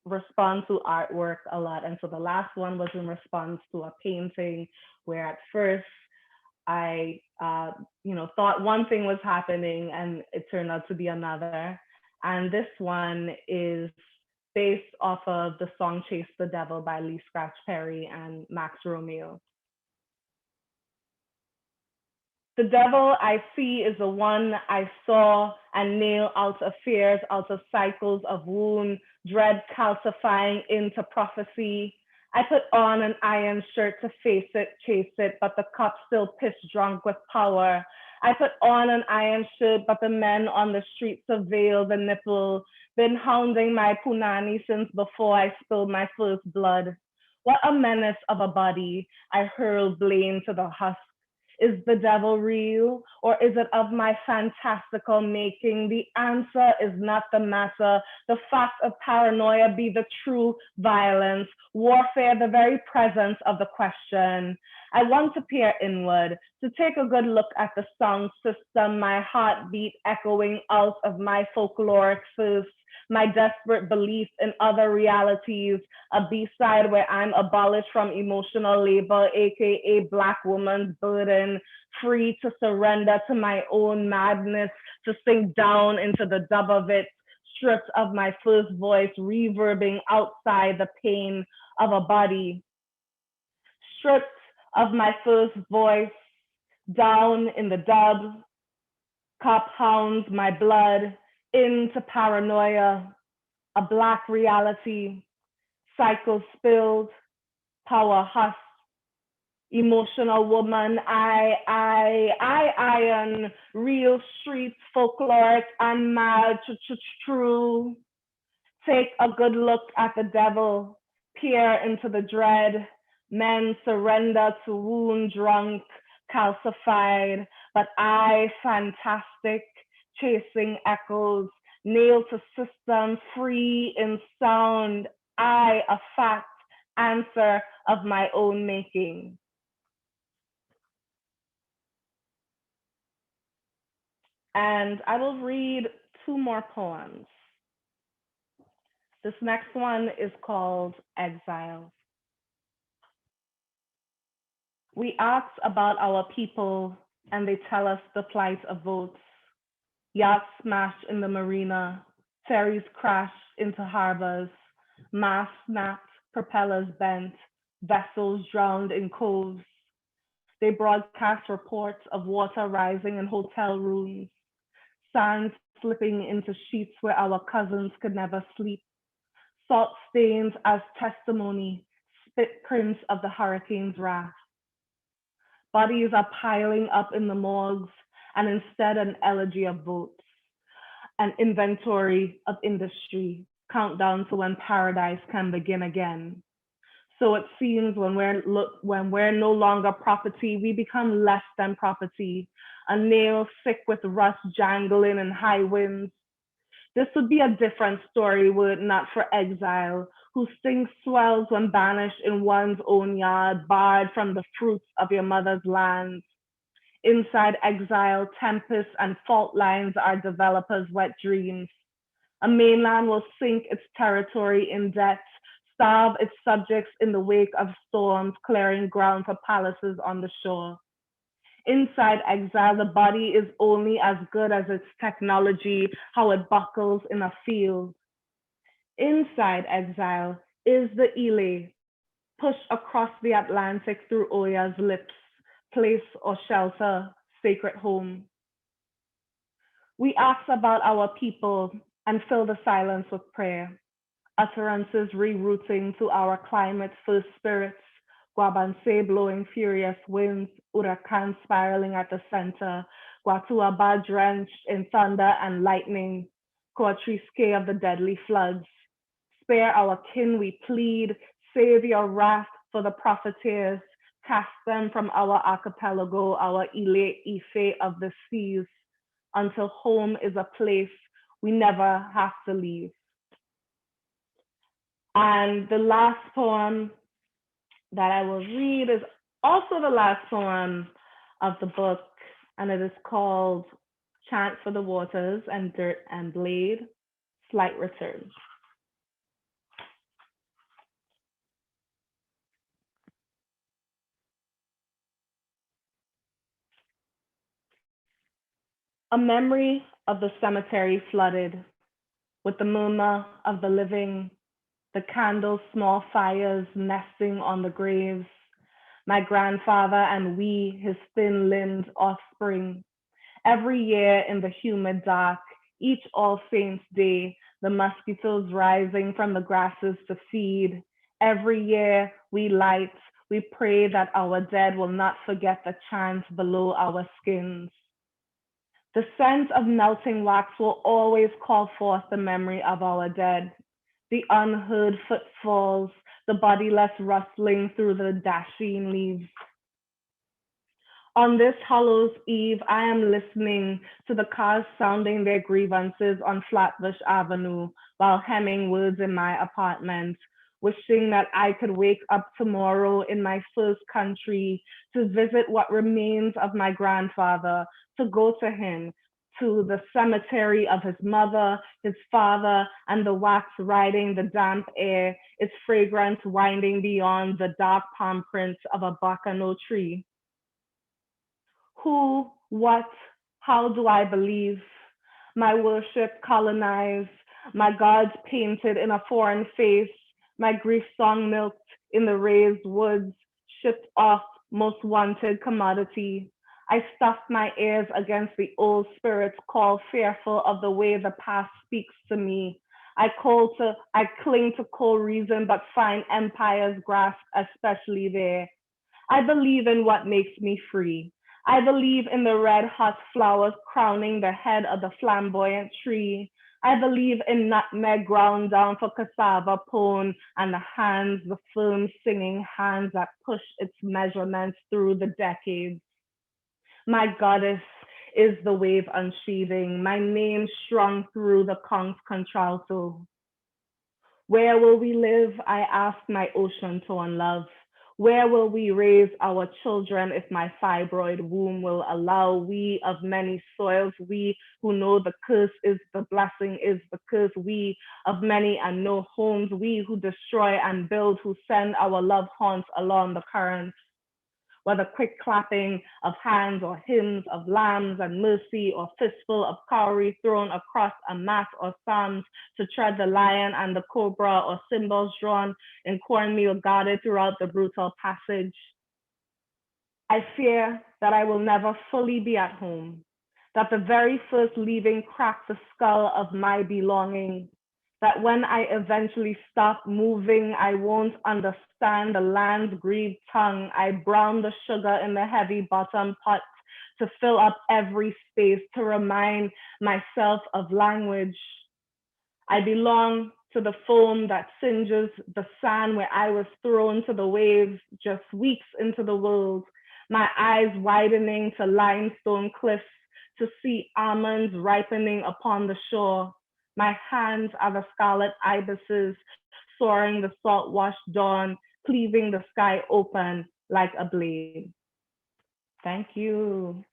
respond to artwork a lot. And so the last one was in response to a painting where at first I thought one thing was happening and it turned out to be another. And this one is based off of the song Chase the Devil by Lee Scratch Perry and Max Romeo. The devil I see is the one I saw and nail out of fears, out of cycles of wound, dread calcifying into prophecy. I put on an iron shirt to face it, chase it, but the cup still piss drunk with power. I put on an iron shirt, but the men on the street surveil the nipple, been hounding my punani since before I spilled my first blood. What a menace of a body, I hurl blame to the husk. Is the devil real, or is it of my fantastical making? The answer is not the matter. The fact of paranoia be the true violence, warfare the very presence of the question. I want to peer inward, to take a good look at the sound system, my heartbeat echoing out of my folkloric first, my desperate belief in other realities, a B-side where I'm abolished from emotional labor, AKA Black woman's burden, free to surrender to my own madness, to sink down into the dub of it, stripped of my first voice, reverbing outside the pain of a body. Stripped of my first voice, down in the dub, cop hounds my blood, into paranoia, a Black reality, cycle spilled, power husk, emotional woman, I iron, real streets, folkloric, and mad, true. Take a good look at the devil, peer into the dread, men surrender to wound drunk, calcified, but I fantastic, chasing echoes, nailed to system, free in sound, I a fact, answer of my own making. And I will read two more poems. This next one is called Exile. We ask about our people, and they tell us the plight of votes. Yachts smash in the marina, ferries crash into harbors, masts snapped, propellers bent, vessels drowned in coves. They broadcast reports of water rising in hotel rooms, sand slipping into sheets where our cousins could never sleep, salt stains as testimony, spit prints of the hurricane's wrath. Bodies are piling up in the morgues, and instead an elegy of votes, an inventory of industry, countdown to when paradise can begin again. So it seems when we're no longer property, we become less than property, a nail sick with rust jangling in high winds. This would be a different story were it not for exile, whose sting swells when banished in one's own yard, barred from the fruits of your mother's land. Inside exile, tempests and fault lines are developers' wet dreams. A mainland will sink its territory in debt, starve its subjects in the wake of storms, clearing ground for palaces on the shore. Inside exile, the body is only as good as its technology, how it buckles in a field. Inside exile is the Ile, pushed across the Atlantic through Oya's lips, place or shelter, sacred home. We ask about our people and fill the silence with prayer, utterances rerouting to our climate's first spirits, Guabanse blowing furious winds, Huracan spiraling at the center, Guatuaba drenched in thunder and lightning, Coatrisque of the deadly floods. Spare our kin, we plead, save your wrath for the profiteers, cast them from our archipelago, our Ile Ife of the seas, until home is a place we never have to leave. And the last poem that I will read is also the last poem of the book, and it is called Chant for the Waters and Dirt and Blade, Slight Return. A memory of the cemetery flooded with the murmur of the living, the candles' small fires nesting on the graves, my grandfather and we, his thin-limbed offspring. Every year in the humid dark, each All Saints' Day, the mosquitoes rising from the grasses to feed. Every year we light, we pray that our dead will not forget the chant below our skins. The scent of melting wax will always call forth the memory of our dead, the unheard footfalls, the bodiless rustling through the dashing leaves. On this Hallows Eve, I am listening to the cars sounding their grievances on Flatbush Avenue while hemming words in my apartment, wishing that I could wake up tomorrow in my first country to visit what remains of my grandfather, to go to him, to the cemetery of his mother, his father, and the wax riding the damp air, its fragrance winding beyond the dark palm prints of a bacano tree. Who, what, how do I believe? My worship colonized, my gods painted in a foreign face, my grief song milked in the raised woods, shipped off most wanted commodity. I stuff my ears against the old spirit's call, fearful of the way the past speaks to me. I cling to cold reason, but find empire's grasp, especially there. I believe in what makes me free. I believe in the red hot flowers crowning the head of the flamboyant tree. I believe in nutmeg ground down for cassava pone and the firm singing hands that push its measurements through the decades. My goddess is the wave unsheathing, my name strung through the conch contralto. Where will we live? I ask my ocean-torn love. Where will we raise our children if my fibroid womb will allow we of many soils, we who know the curse is the blessing is the curse, we of many and no homes, we who destroy and build, who send our love haunts along the currents? Whether quick clapping of hands or hymns of lambs and mercy or fistful of cowrie thrown across a mat or psalms to tread the lion and the cobra or cymbals drawn in cornmeal guarded throughout the brutal passage. I fear that I will never fully be at home, that the very first leaving cracked the skull of my belonging, that when I eventually stop moving, I won't understand the land's grieved tongue. I brown the sugar in the heavy bottom pot to fill up every space, to remind myself of language. I belong to the foam that singes the sand where I was thrown to the waves just weeks into the world, my eyes widening to limestone cliffs to see almonds ripening upon the shore. My hands are the scarlet ibises, soaring the salt-washed dawn, cleaving the sky open like a blade. Thank you.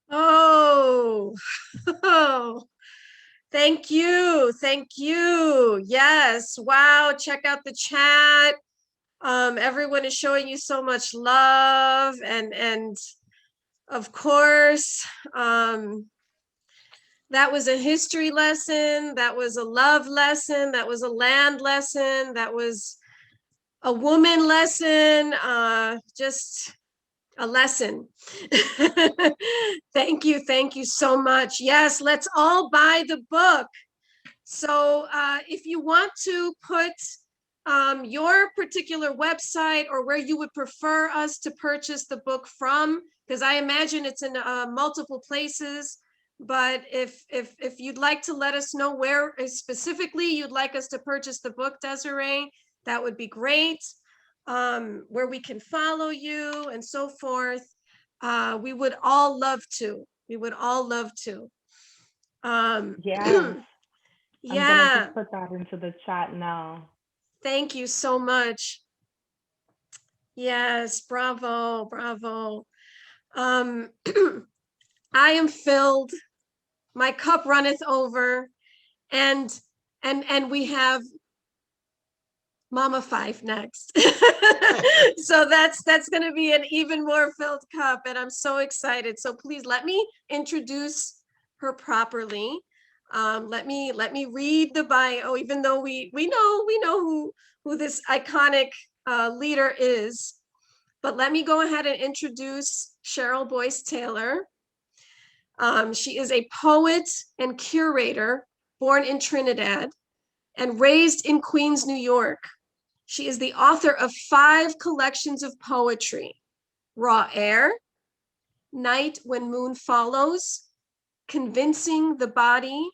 Oh, oh, thank you. Thank you. Yes. Wow. Check out the chat. Everyone is showing you so much love and of course, that was a history lesson. That was a love lesson. That was a land lesson. That was a woman lesson. Just a lesson. Thank you. Thank you so much. Yes, let's all buy the book. So if you want to put your particular website or where you would prefer us to purchase the book from, because I imagine it's in multiple places, but if you'd like to let us know where specifically you'd like us to purchase the book, Desiree, that would be great. Where we can follow you and so forth. We would all love to. We would all love to. Yeah, I'm gonna Yeah, just put that into the chat now. thank you so much. Yes, bravo, bravo. I am filled. My cup runneth over, and we have Mama Five next. So that's going to be an even more filled cup, and I'm so excited. So please let me introduce her properly. Let me read the bio, even though we know who this iconic leader is. But let me go ahead and introduce Cheryl Boyce Taylor. She is a poet and curator born in Trinidad and raised in Queens, New York. She is the author of 5 collections of poetry: Raw Air, Night When Moon Follows, Convincing the Body,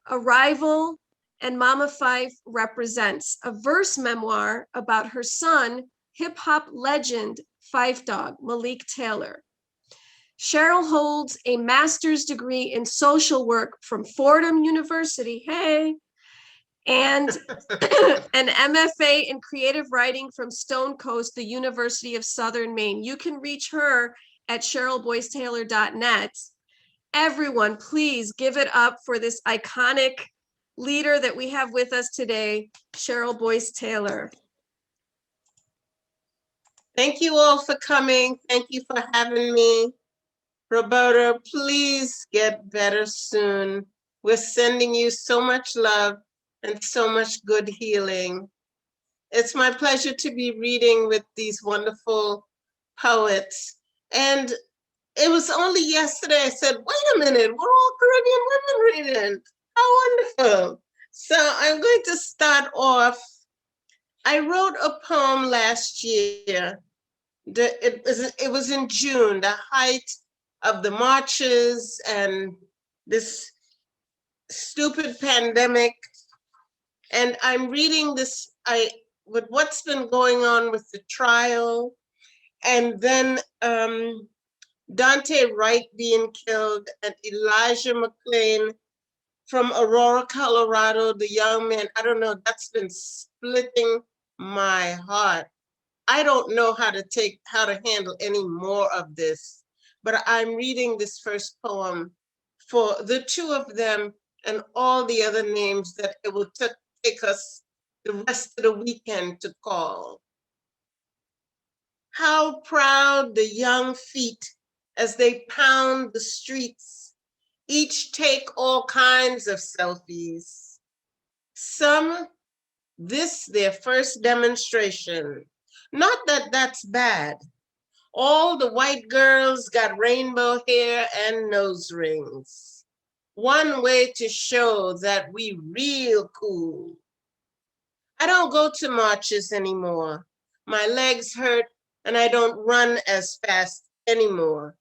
Arrival, and Mama Five Represents, a verse memoir about her son, hip-hop legend Fife Dog Malik Taylor. Cheryl holds a master's degree in social work from Fordham University, hey, and an MFA in creative writing from Stone Coast, the University of Southern Maine. You can reach her at cherylboycetaylor.net. Everyone, please give it up for this iconic leader that we have with us today, Cheryl Boyce Taylor. Thank you all for coming. Thank you for having me. Roberta, please get better soon. We're sending you so much love and so much good healing. It's my pleasure to be reading with these wonderful poets. And it was only yesterday I said, wait a minute, we're all Caribbean women reading. How wonderful. So I'm going to start off. I wrote a poem last year. It was in June, the height of the marches and this stupid pandemic. And I'm reading this, with what's been going on with the trial, and then Dante Wright being killed, and Elijah McClain from Aurora, Colorado, the young man, I don't know, that's been splitting my heart. I don't know how to handle any more of this, but I'm reading this first poem for the two of them and all the other names that it will take us the rest of the weekend to call. How proud the young feet as they pound the streets, each take all kinds of selfies. Some, this their first demonstration. Not that that's bad. All the white girls got rainbow hair and nose rings. One way to show that we real cool. I don't go to marches anymore. My legs hurt and I don't run as fast anymore.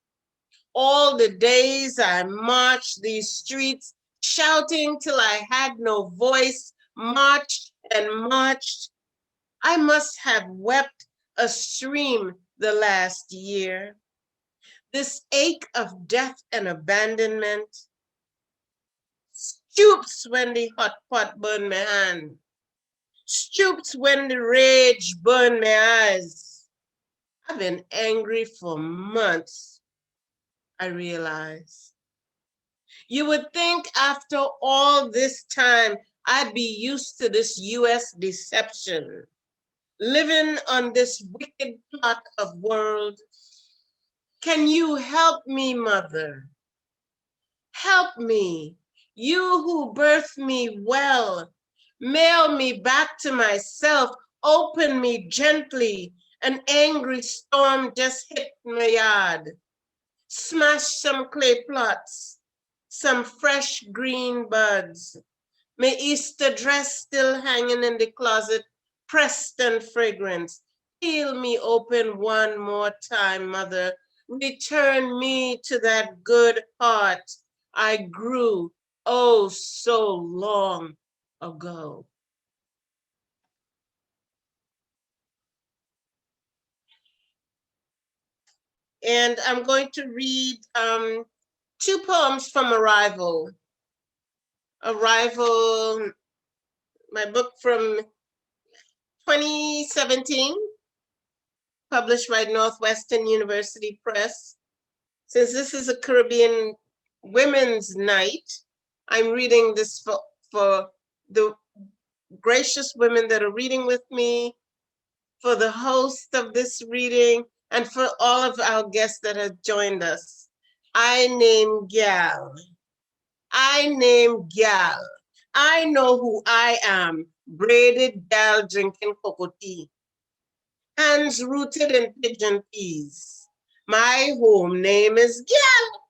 All the days I marched these streets, shouting till I had no voice, marched and marched. I must have wept a stream the last year. This ache of death and abandonment stoops when the hot pot burned my hand, stoops when the rage burned my eyes. I've been angry for months, I realize. You would think after all this time, I'd be used to this US deception, living on this wicked plot of world. Can you help me, Mother? Help me, you who birthed me well. Mail me back to myself, open me gently. An angry storm just hit my yard. Smash some clay plots, some fresh green buds. My Easter dress still hanging in the closet, pressed and fragrance. Peel me open one more time, Mother. Return me to that good heart I grew oh so long ago. And I'm going to read two poems from Arrival. Arrival, my book from 2017, published by Northwestern University Press. Since this is a Caribbean Women's Night, I'm reading this for the gracious women that are reading with me, for the host of this reading, and for all of our guests that have joined us. I name Gal. I name Gal. I know who I am, braided gal drinking cocoa tea, hands rooted in pigeon peas. My home name is Gal.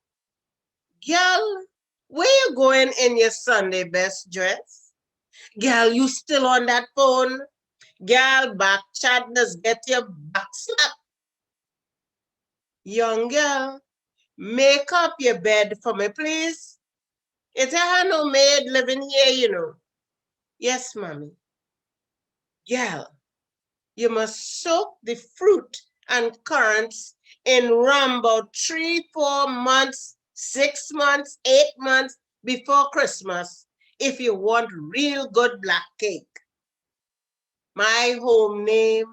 Gal, where you going in your Sunday best dress? Gal, you still on that phone? Gal, back chat does get your back slapped. Young girl, make up your bed for me, please. It's a no maid living here, you know. Yes, mommy. Gal, you must soak the fruit and currants in rum about 3-4 months, 6 months, 8 months before Christmas if you want real good black cake. My home name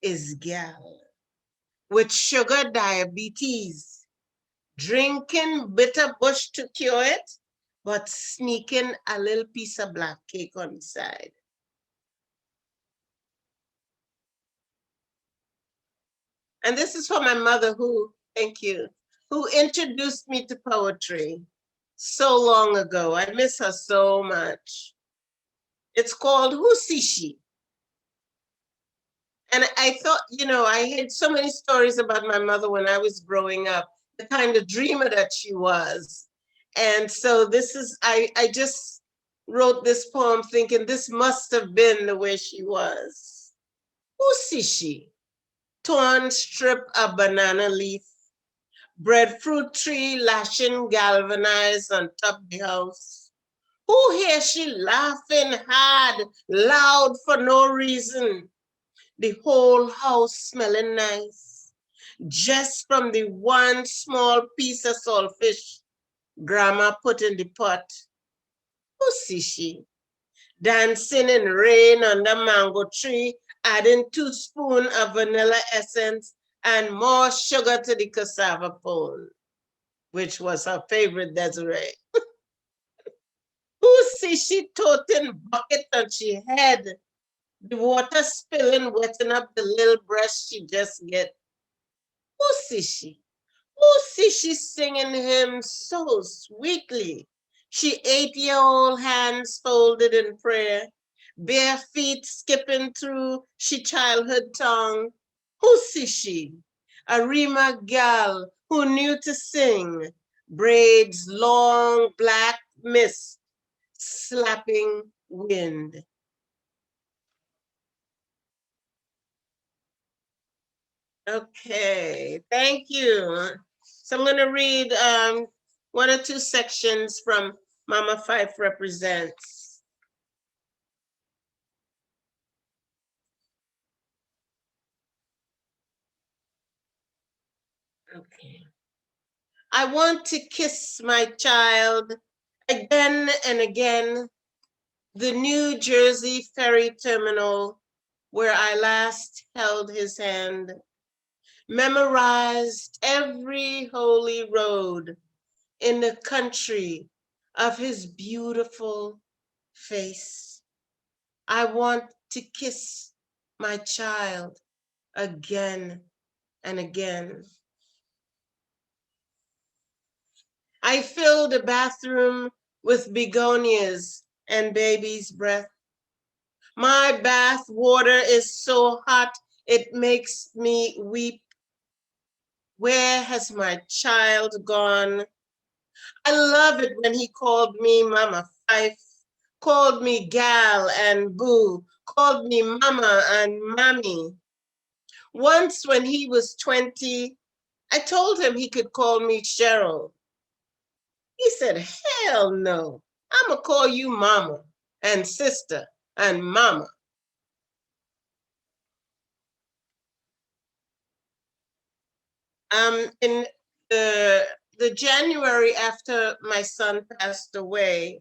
is Gal, with sugar diabetes, drinking bitter bush to cure it, but sneaking a little piece of black cake on the side. And this is for my mother thank you, who introduced me to poetry so long ago. I miss her so much. It's called She? And I thought, I heard so many stories about my mother when I was growing up, the kind of dreamer that she was. And so I just wrote this poem thinking this must have been the way she was. She? Torn strip of banana leaf, breadfruit tree lashing galvanized on top the house. Who hear she laughing hard, loud for no reason? The whole house smelling nice, just from the one small piece of saltfish Grandma put in the pot. see she? Dancing in rain under mango tree, adding 2 spoons of vanilla essence and more sugar to the cassava pone, which was her favorite, Desiree. Who see she toting bucket on she head, the water spilling, wetting up the little breast she just get. Who see she? Who see she singing him so sweetly? She 8-year-old hands folded in prayer, bare feet skipping through she childhood tongue. Who see she? A Rima gal who knew to sing, braids long black mist, slapping wind. Okay, thank you. So I'm going to read 1 or 2 sections from Mama Fife Represents. Okay. I want to kiss my child again and again, the New Jersey ferry terminal where I last held his hand, memorized every holy road in the country of his beautiful face. I want to kiss my child again and again. I fill the bathroom with begonias and baby's breath. My bath water is so hot, it makes me weep. Where has my child gone? I love it when he called me Mama Fife, called me gal and boo, called me mama and mommy. Once when he was 20, I told him he could call me Cheryl. He said, hell no, I'ma call you mama and sister and mama. In the January after my son passed away,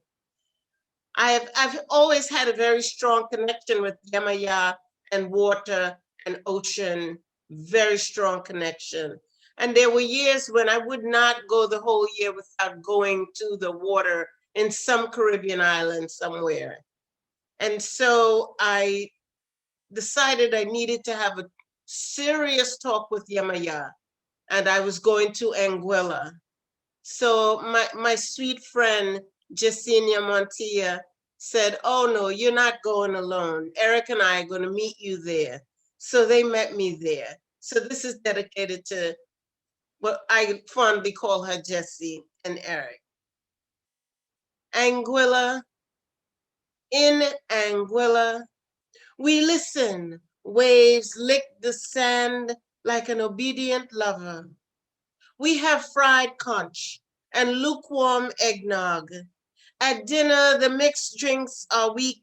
I've always had a very strong connection with Yemaya and water and ocean, very strong connection. And there were years when I would not go the whole year without going to the water in some Caribbean island somewhere. And so I decided I needed to have a serious talk with Yemaya, and I was going to Anguilla. So my sweet friend, Jacinia Montilla, said, oh no, you're not going alone. Eric and I are going to meet you there. So they met me there. So this is dedicated to what I fondly call her Jessie and Eric. Anguilla, in Anguilla, we listen, waves lick the sand like an obedient lover. We have fried conch and lukewarm eggnog. At dinner, the mixed drinks are weak.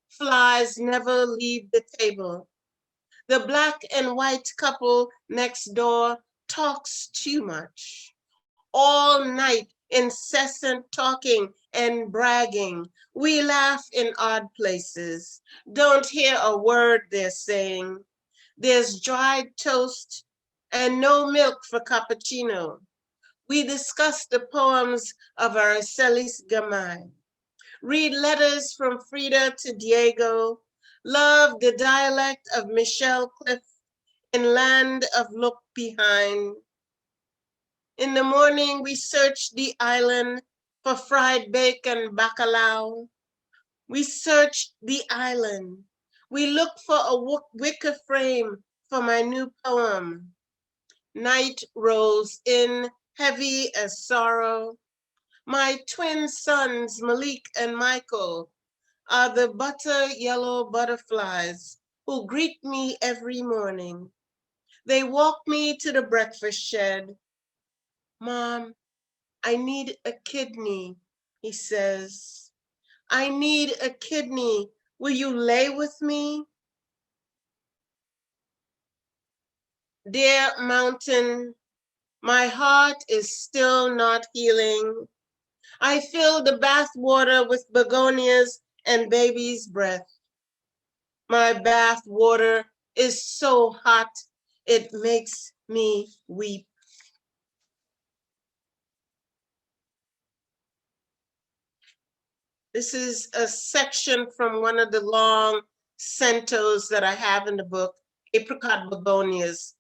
Flies never leave the table. The black and white couple next door talks too much. All night, incessant talking and bragging. We laugh in odd places. Don't hear a word they're saying. There's dried toast and no milk for cappuccino. We discuss the poems of Aracelis Gamay, read letters from Frida to Diego, love the dialect of Michelle Cliff in Land of Look Behind. In the morning, we search the island for fried bacon bacalao. We search the island. We look for a wicker frame for my new poem. Night rolls in heavy as sorrow. My twin sons, Malik and Michael, are the butter yellow butterflies who greet me every morning. They walk me to the breakfast shed. Mom, I need a kidney, he says. I need a kidney. Will you lay with me? Dear mountain, my heart is still not healing. I fill the bath water with begonias and baby's breath. My bath water is so hot, it makes me weep. This is a section from one of the long centos that I have in the book, Apricot Begonias,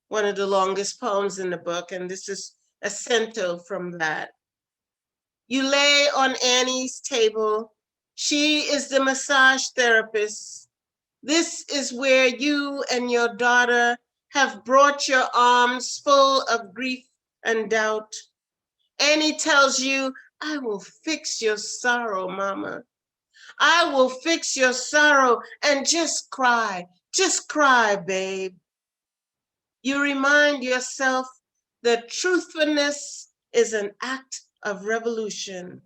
one of the longest poems in the book, and this is a cento from that. You lay on Annie's table. She is the massage therapist. This is where you and your daughter have brought your arms full of grief and doubt. Annie tells you, I will fix your sorrow, Mama. I will fix your sorrow and just cry, babe. You remind yourself that truthfulness is an act of revolution.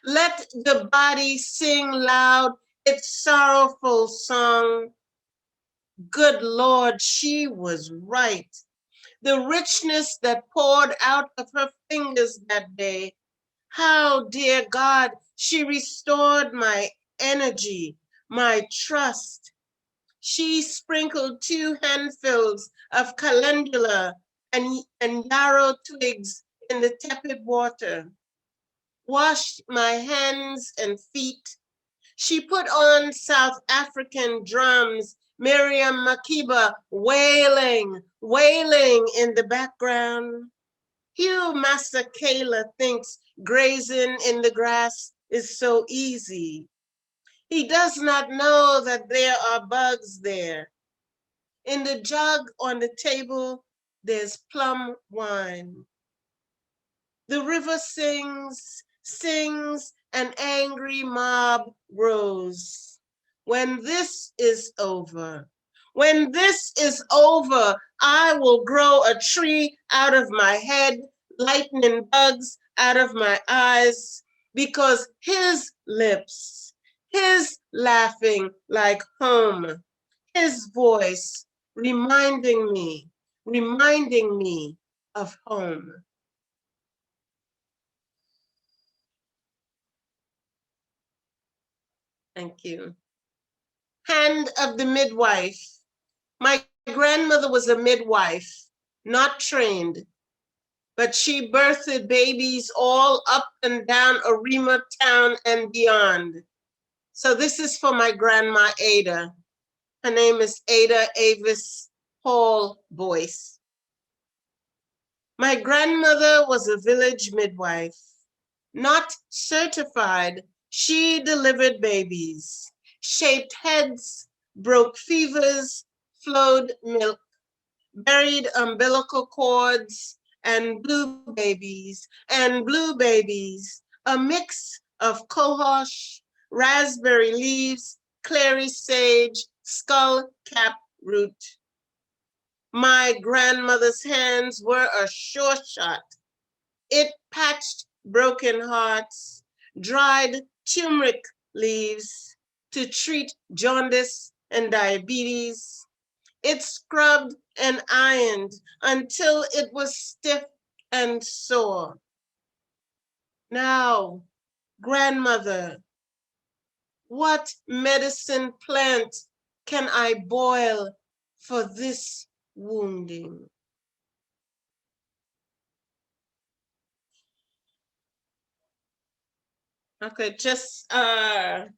Let the body sing loud its sorrowful song. Good Lord, she was right. The richness that poured out of her fingers that day. How, dear God, she restored my energy, my trust. She sprinkled 2 handfuls of calendula and yarrow twigs in the tepid water, washed my hands and feet. She put on South African drums, Miriam Makeba wailing in the background. Hugh Masekela thinks grazing in the grass is so easy. He does not know that there are bugs there. In the jug on the table, there's plum wine. The river sings, an angry mob grows. When this is over, I will grow a tree out of my head, lightning bugs out of my eyes, because his lips, his laughing like home, his voice reminding me of home. Thank you. Hand of the midwife. My grandmother was a midwife, not trained, but she birthed babies all up and down Arima town and beyond. So this is for my grandma Ada. Her name is Ada Avis Hall Boyce. My grandmother was a village midwife, not certified. She delivered babies, shaped heads, broke fevers, flowed milk, buried umbilical cords, and blue babies, a mix of cohosh, raspberry leaves, clary sage, skull cap root. My grandmother's hands were a sure shot. It patched broken hearts, dried turmeric leaves to treat jaundice and diabetes. It scrubbed and ironed until it was stiff and sore. Now, grandmother, what medicine plant can I boil for this wounding? Okay, just 2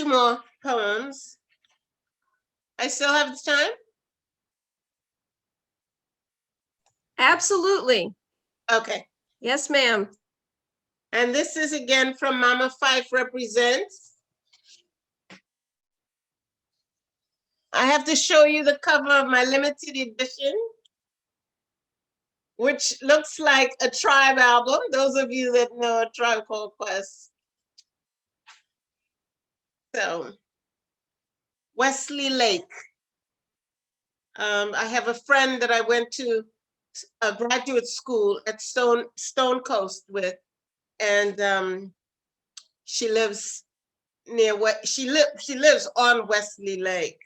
more poems. I still have the time? Absolutely. Okay. Yes, ma'am. And this is again from Mama Fife Represents. I have to show you the cover of my limited edition, which looks like a Tribe album. Those of you that know A Tribe Called Quest. So, Wesley Lake. I have a friend that I went to a graduate school at Stone Coast with, and she lives near what she lives on Wesley Lake.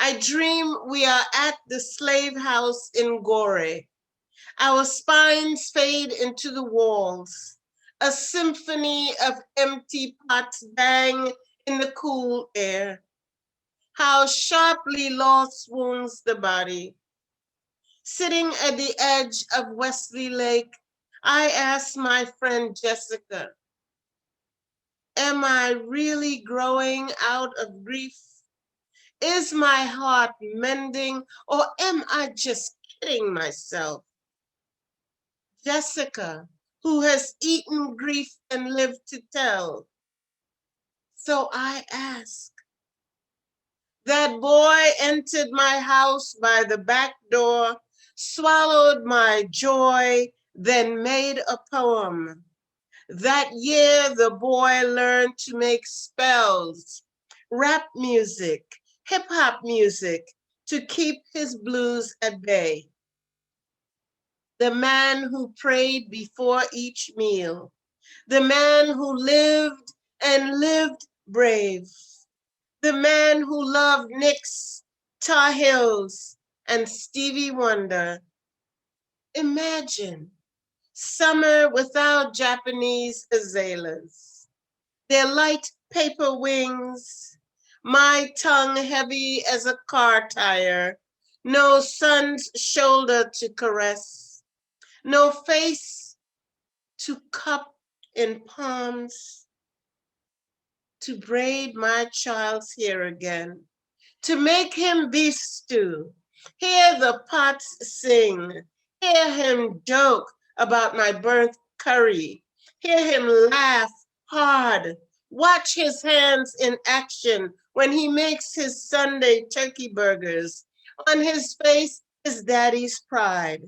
I dream we are at the slave house in Gore. Our spines fade into the walls. A symphony of empty pots bang in the cool air. How sharply law swoons the body. Sitting at the edge of Wesley Lake, I asked my friend Jessica, am I really growing out of grief? Is my heart mending, or am I just kidding myself? Jessica, who has eaten grief and lived to tell. So I ask, that boy entered my house by the back door, swallowed my joy, then made a poem. That year, the boy learned to make spells, rap music, hip hop music, to keep his blues at bay. The man who prayed before each meal, the man who lived and lived brave, the man who loved Knicks, Tar Heels, and Stevie Wonder. Imagine summer without Japanese azaleas, their light paper wings, my tongue heavy as a car tire, no sun's shoulder to caress, no face to cup in palms, to braid my child's hair again, to make him beef stew, hear the pots sing, hear him joke about my burnt curry, hear him laugh hard, watch his hands in action when he makes his Sunday turkey burgers. On his face is daddy's pride.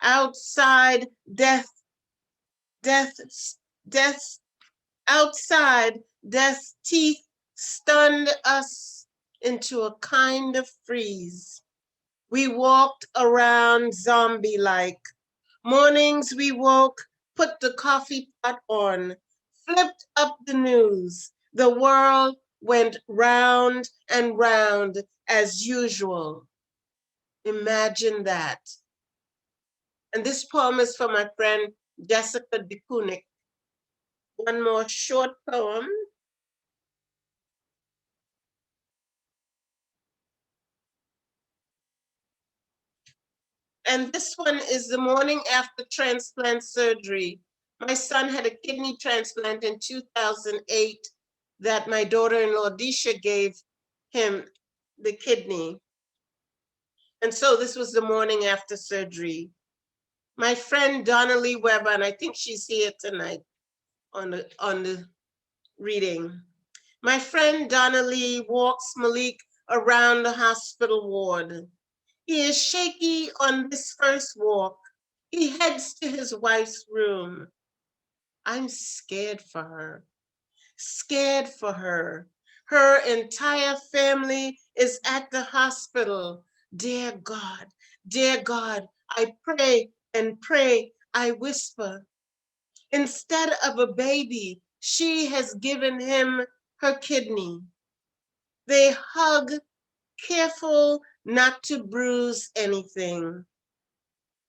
Outside, death, outside, death's teeth stunned us into a kind of freeze. We walked around zombie-like. Mornings we woke, put the coffee pot on, flipped up the news. The world went round and round as usual. Imagine that. And this poem is for my friend Jessica DeKunik. One more short poem. And this one is the morning after transplant surgery. My son had a kidney transplant in 2008 that my daughter-in-law Disha gave him the kidney. And so this was the morning after surgery. My friend Donnelly Weber, and I think she's here tonight on the reading. My friend Donnelly walks Malik around the hospital ward. He is shaky on this first walk. He heads to his wife's room. I'm scared for her, scared for her. Her entire family is at the hospital. Dear God, I pray and pray, I whisper. Instead of a baby, she has given him her kidney. They hug, careful not to bruise anything.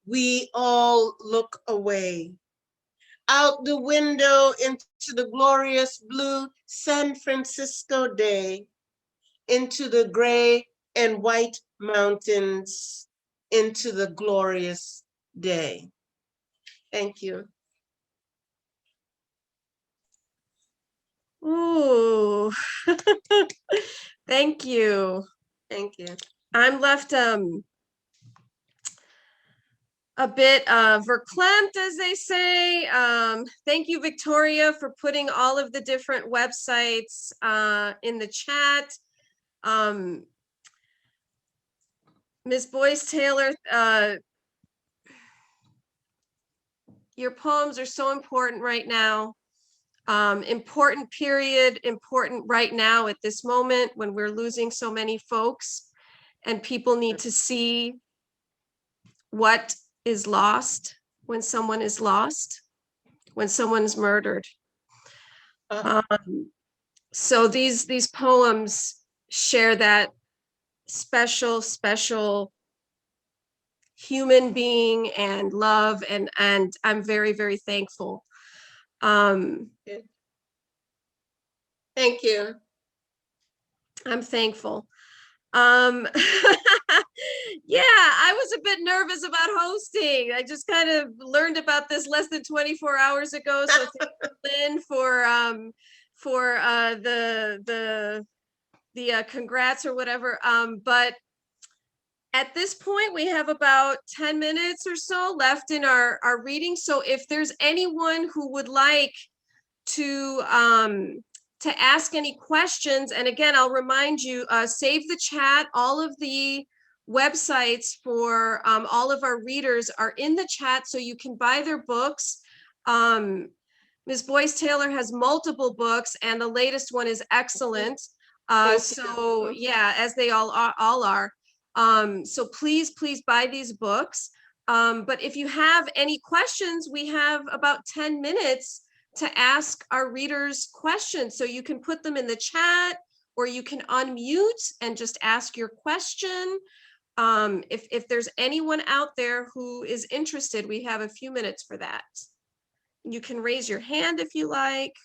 We all look away. Out the window into the glorious blue San Francisco day, into the gray and white mountains, into the glorious day. Thank you. Ooh, thank you. Thank you. I'm left a bit verklempt, as they say. Thank you, Victoria, for putting all of the different websites in the chat. Ms. Boyce Taylor, your poems are so important right now. Important period, important right now at this moment when we're losing so many folks and people need to see what is lost when someone is lost, when someone's murdered. So these poems share that special, special human being and love, and I'm very, very thankful. Good. Thank you. I'm thankful. Yeah, I was a bit nervous about hosting. I just kind of learned about this less than 24 hours ago. So thank you, Lynn, for the congrats or whatever. But at this point, we have about 10 minutes or so left in our reading. So if there's anyone who would like to ask any questions, and again, I'll remind you, save the chat. All of the websites for all of our readers are in the chat, so you can buy their books. Ms. Boyce Taylor has multiple books, and the latest one is excellent. So yeah, as they all are. So please buy these books. But if you have any questions, we have about 10 minutes to ask our readers questions. So you can put them in the chat, or you can unmute and just ask your question. If there's anyone out there who is interested, we have a few minutes for that. You can raise your hand if you like.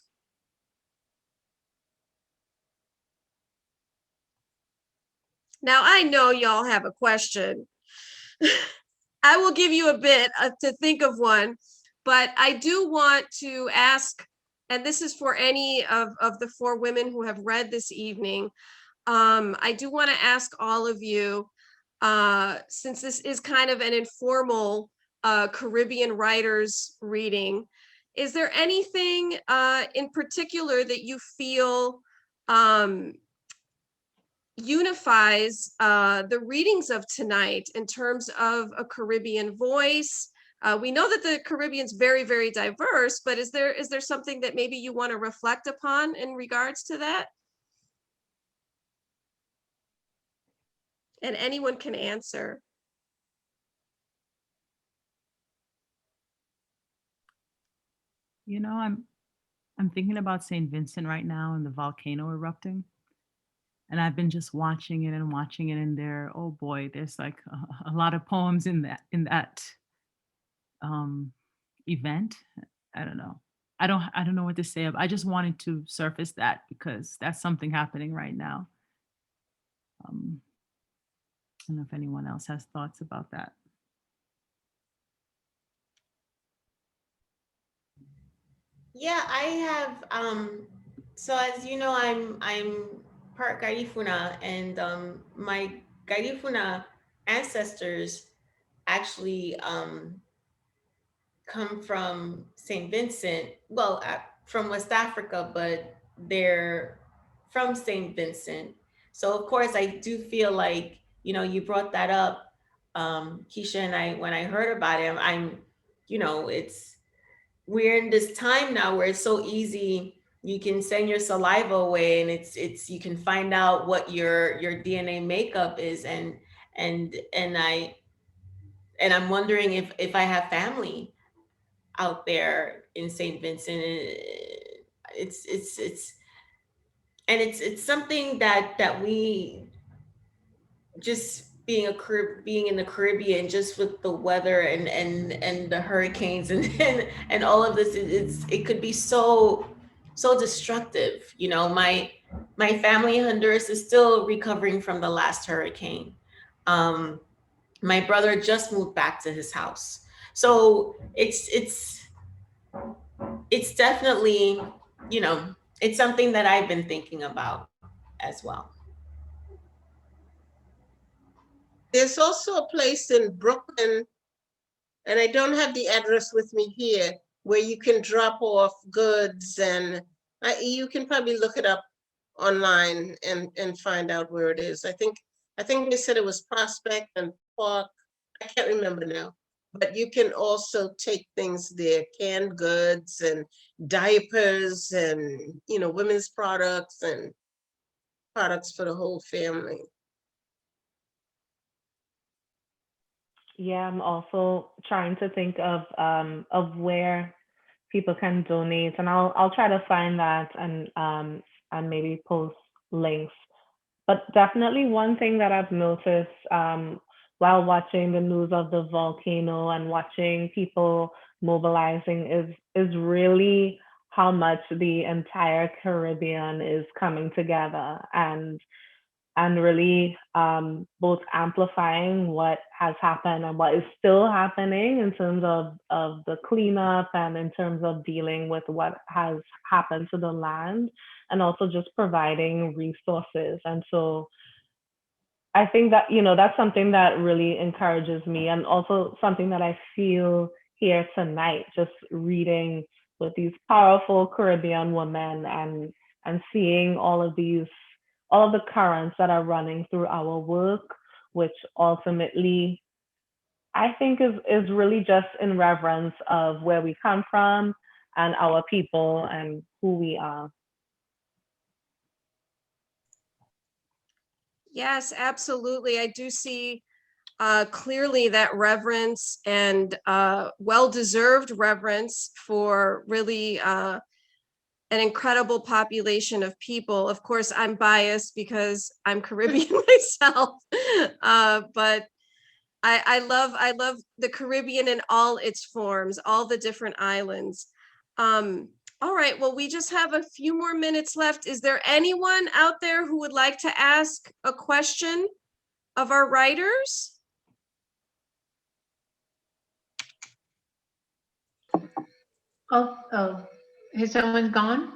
Now, I know y'all have a question. I will give you a bit to think of one, but I do want to ask, and this is for any of the four women who have read this evening. I do want to ask all of you, since this is kind of an informal Caribbean writers reading, is there anything in particular that you feel unifies the readings of tonight in terms of a Caribbean voice? We know that the Caribbean's very, very diverse, but is there something that maybe you want to reflect upon in regards to that? And anyone can answer. You know, I'm thinking about St. Vincent right now and the volcano erupting. And I've been just watching it, and there, oh boy, there's like a lot of poems in that event. I don't know. I don't know what to say. I just wanted to surface that because that's something happening right now. I don't know if anyone else has thoughts about that. Yeah, I have. So as you know, I'm part Garifuna, and my Garifuna ancestors actually come from St. Vincent. Well, from West Africa, but they're from St. Vincent. So of course, I do feel like, you brought that up, Keisha, and I, when I heard about it, it's, we're in this time now where it's so easy. You can send your saliva away, and it's you can find out what your DNA makeup is, and I'm wondering if I have family out there in St. Vincent. It's something that we, just being in the Caribbean, just with the weather and the hurricanes and all of this, it could be so destructive. My family in Honduras is still recovering from the last hurricane. My brother just moved back to his house, so it's definitely, it's something that I've been thinking about as well. There's also a place in Brooklyn, and I don't have the address with me here, where you can drop off goods, and you can probably look it up online and find out where it is. I think they said it was Prospect and Park. I can't remember now. But you can also take things there, canned goods and diapers and, women's products and products for the whole family. Yeah, I'm also trying to think of where people can donate, and I'll try to find that and maybe post links But definitely one thing that I've noticed while watching the news of the volcano and watching people mobilizing is really how much the entire Caribbean is coming together and really both amplifying what has happened and what is still happening in terms of the cleanup and in terms of dealing with what has happened to the land, and also just providing resources. And so I think that, that's something that really encourages me, and also something that I feel here tonight, just reading with these powerful Caribbean women and seeing all of the currents that are running through our work, which ultimately I think is really just in reverence of where we come from and our people and who we are. Yes, absolutely. I do see clearly that reverence and well-deserved reverence for really an incredible population of people. Of course, I'm biased because I'm Caribbean myself, but I love the Caribbean in all its forms, all the different islands. All right, well, we just have a few more minutes left. Is there anyone out there who would like to ask a question of our writers? Oh, has someone gone?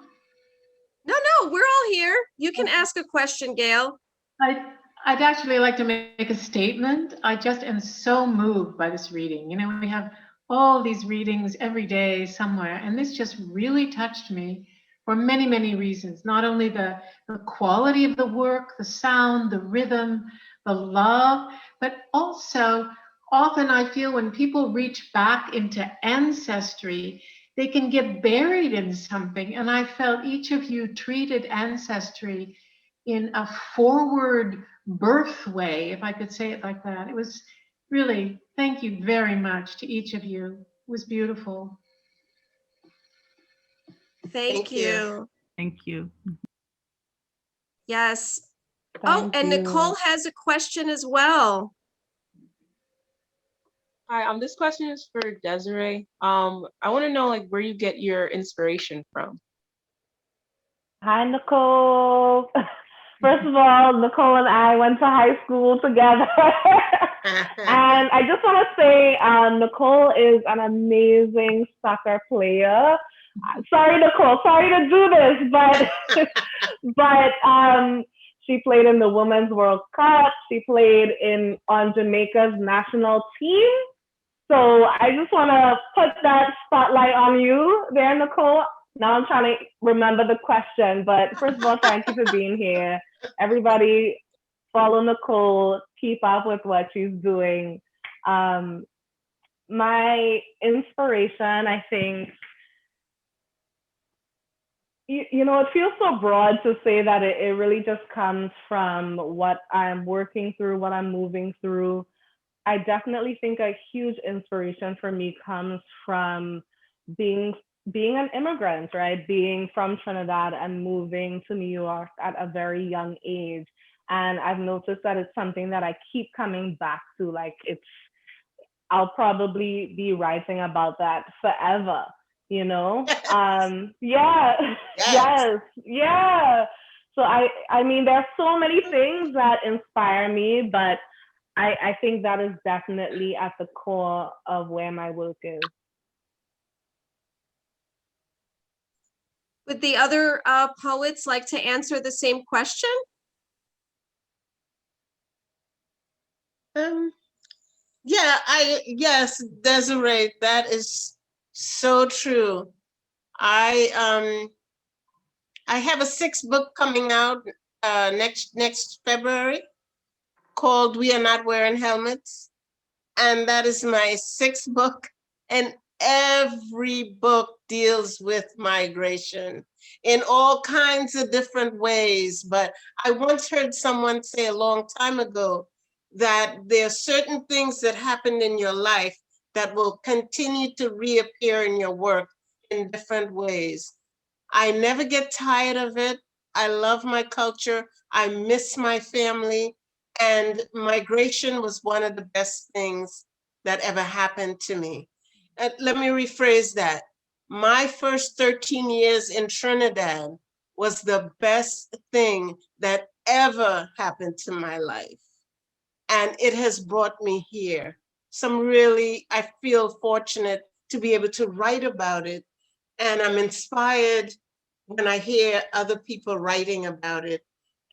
No, we're all here. You can ask a question, Gail. I'd actually like to make a statement. I just am so moved by this reading. We have all these readings every day somewhere, and this just really touched me for many, many reasons. Not only the quality of the work, the sound, the rhythm, the love, but also often I feel when people reach back into ancestry, they can get buried in something. And I felt each of you treated ancestry in a forward birth way, if I could say it like that. It was really, thank you very much to each of you. It was beautiful. Thank you. Thank you. Yes. Thank and you. Nicole has a question as well. Hi, this question is for Desiree. I want to know where you get your inspiration from. Hi, Nicole. First of all, Nicole and I went to high school together. And I just want to say, Nicole is an amazing soccer player. Sorry, Nicole, sorry to do this, but she played in the Women's World Cup. She played on Jamaica's national team. So I just want to put that spotlight on you there, Nicole. Now I'm trying to remember the question, but first of all, thank you for being here. Everybody follow Nicole, keep up with what she's doing. My inspiration, I think, it feels so broad to say that it really just comes from what I'm working through, what I'm moving through. I definitely think a huge inspiration for me comes from being an immigrant, right? Being from Trinidad and moving to New York at a very young age. And I've noticed that it's something that I keep coming back to. I'll probably be writing about that forever, Yes. Yeah. So I mean, there's so many things that inspire me, but I think that is definitely at the core of where my work is. Would the other poets like to answer the same question? Yes, Desiree, that is so true. I have a 6th book coming out next February called We Are Not Wearing Helmets. And that is my 6th book. And every book deals with migration in all kinds of different ways. But I once heard someone say a long time ago that there are certain things that happened in your life that will continue to reappear in your work in different ways. I never get tired of it. I love my culture. I miss my family. And migration was one of the best things that ever happened to me. Let me rephrase that. My first 13 years in Trinidad was the best thing that ever happened to my life. And it has brought me here. I feel fortunate to be able to write about it. And I'm inspired when I hear other people writing about it.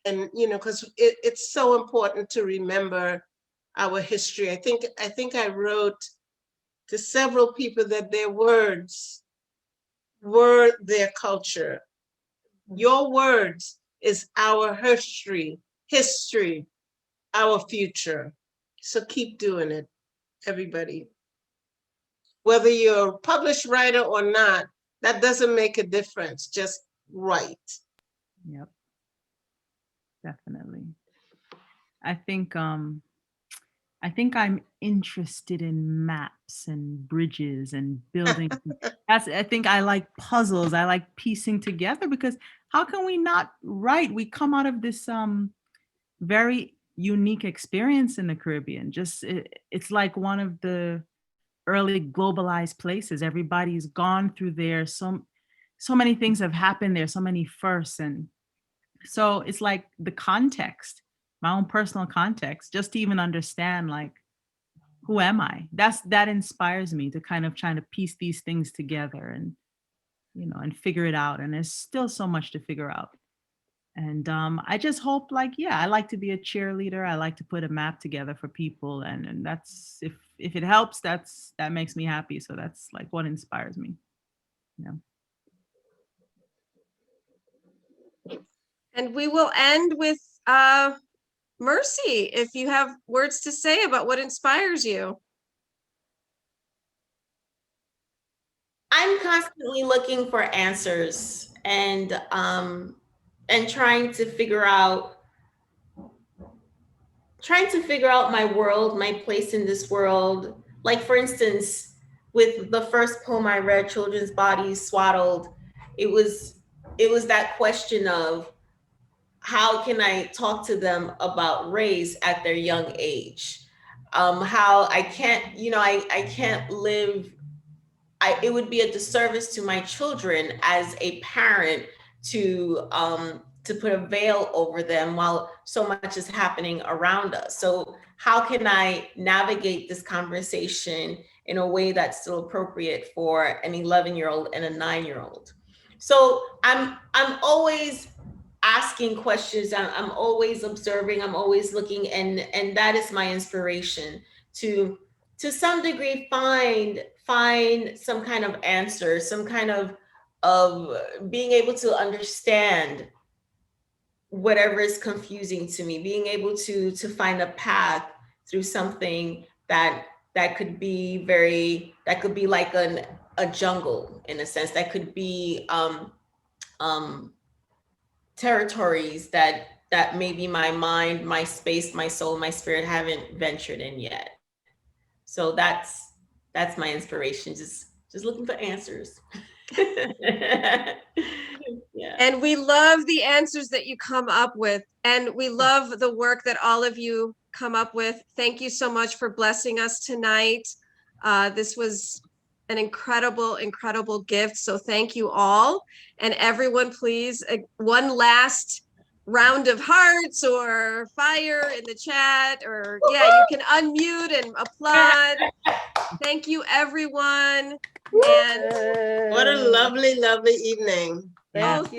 And, because it's so important to remember our history. I think I wrote to several people that their words were their culture. Your words is our history, our future. So keep doing it, everybody. Whether you're a published writer or not, that doesn't make a difference. Just write. Yep. Definitely. I think I'm interested in maps and bridges and building. I think I like puzzles. I like piecing together, because how can we not write? We come out of this very unique experience in the Caribbean. It's like one of the early globalized places. Everybody's gone through there. So many things have happened there, so many firsts. And so it's like the context, my own personal context, just to even understand, like, who am I? That inspires me to kind of trying to piece these things together and, and figure it out. And there's still so much to figure out. And I just hope, I like to be a cheerleader. I like to put a map together for people. And that's, if it helps, that makes me happy. So that's like what inspires me. And we will end with Mercy, if you have words to say about what inspires you. I'm constantly looking for answers and trying to figure out my world, my place in this world. Like, for instance, with the first poem I read, Children's Bodies Swaddled, it was that question of, how can I talk to them about race at their young age? How I can't, I can't live, it would be a disservice to my children as a parent to put a veil over them while so much is happening around us. So how can I navigate this conversation in a way that's still appropriate for an 11-year-old and a 9-year-old? So I'm always asking questions. I'm always observing. I'm always looking, and that is my inspiration to some degree find some kind of answer, some kind of being able to understand whatever is confusing to me, being able to find a path through something that could be like a jungle, in a sense, that could be territories that maybe my mind, my space, my soul, my spirit haven't ventured in yet. So that's my inspiration, just looking for answers. Yeah. And we love the answers that you come up with, and we love the work that all of you come up with. Thank you so much for blessing us tonight. This was an incredible gift. So thank you all. And everyone, please, one last round of hearts or fire in the chat, or you can unmute and applaud. Thank you, everyone. And what a lovely evening. Thank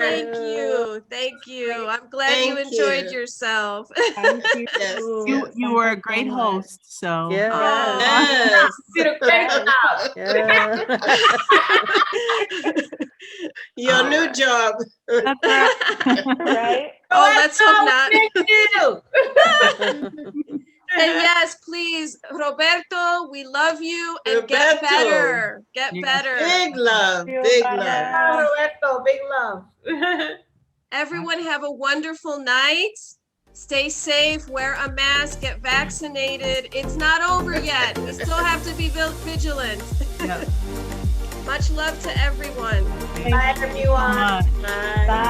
you. I'm glad you enjoyed yourself. Thank you. Yes. You were a great host. So Yes. Did a great job. Your new job. That's Right? Oh, let's hope not. Thank you. And yes, please, Roberto, we love you, and get Roberto. better. Get Yes. better. Big love. Feel Big better. love. Roberto, big love. Everyone have a wonderful night. Stay safe, wear a mask, get vaccinated. It's not over yet. We still have to be vigilant. Yeah. Much love to everyone. Bye, everyone. Much. Bye. Bye.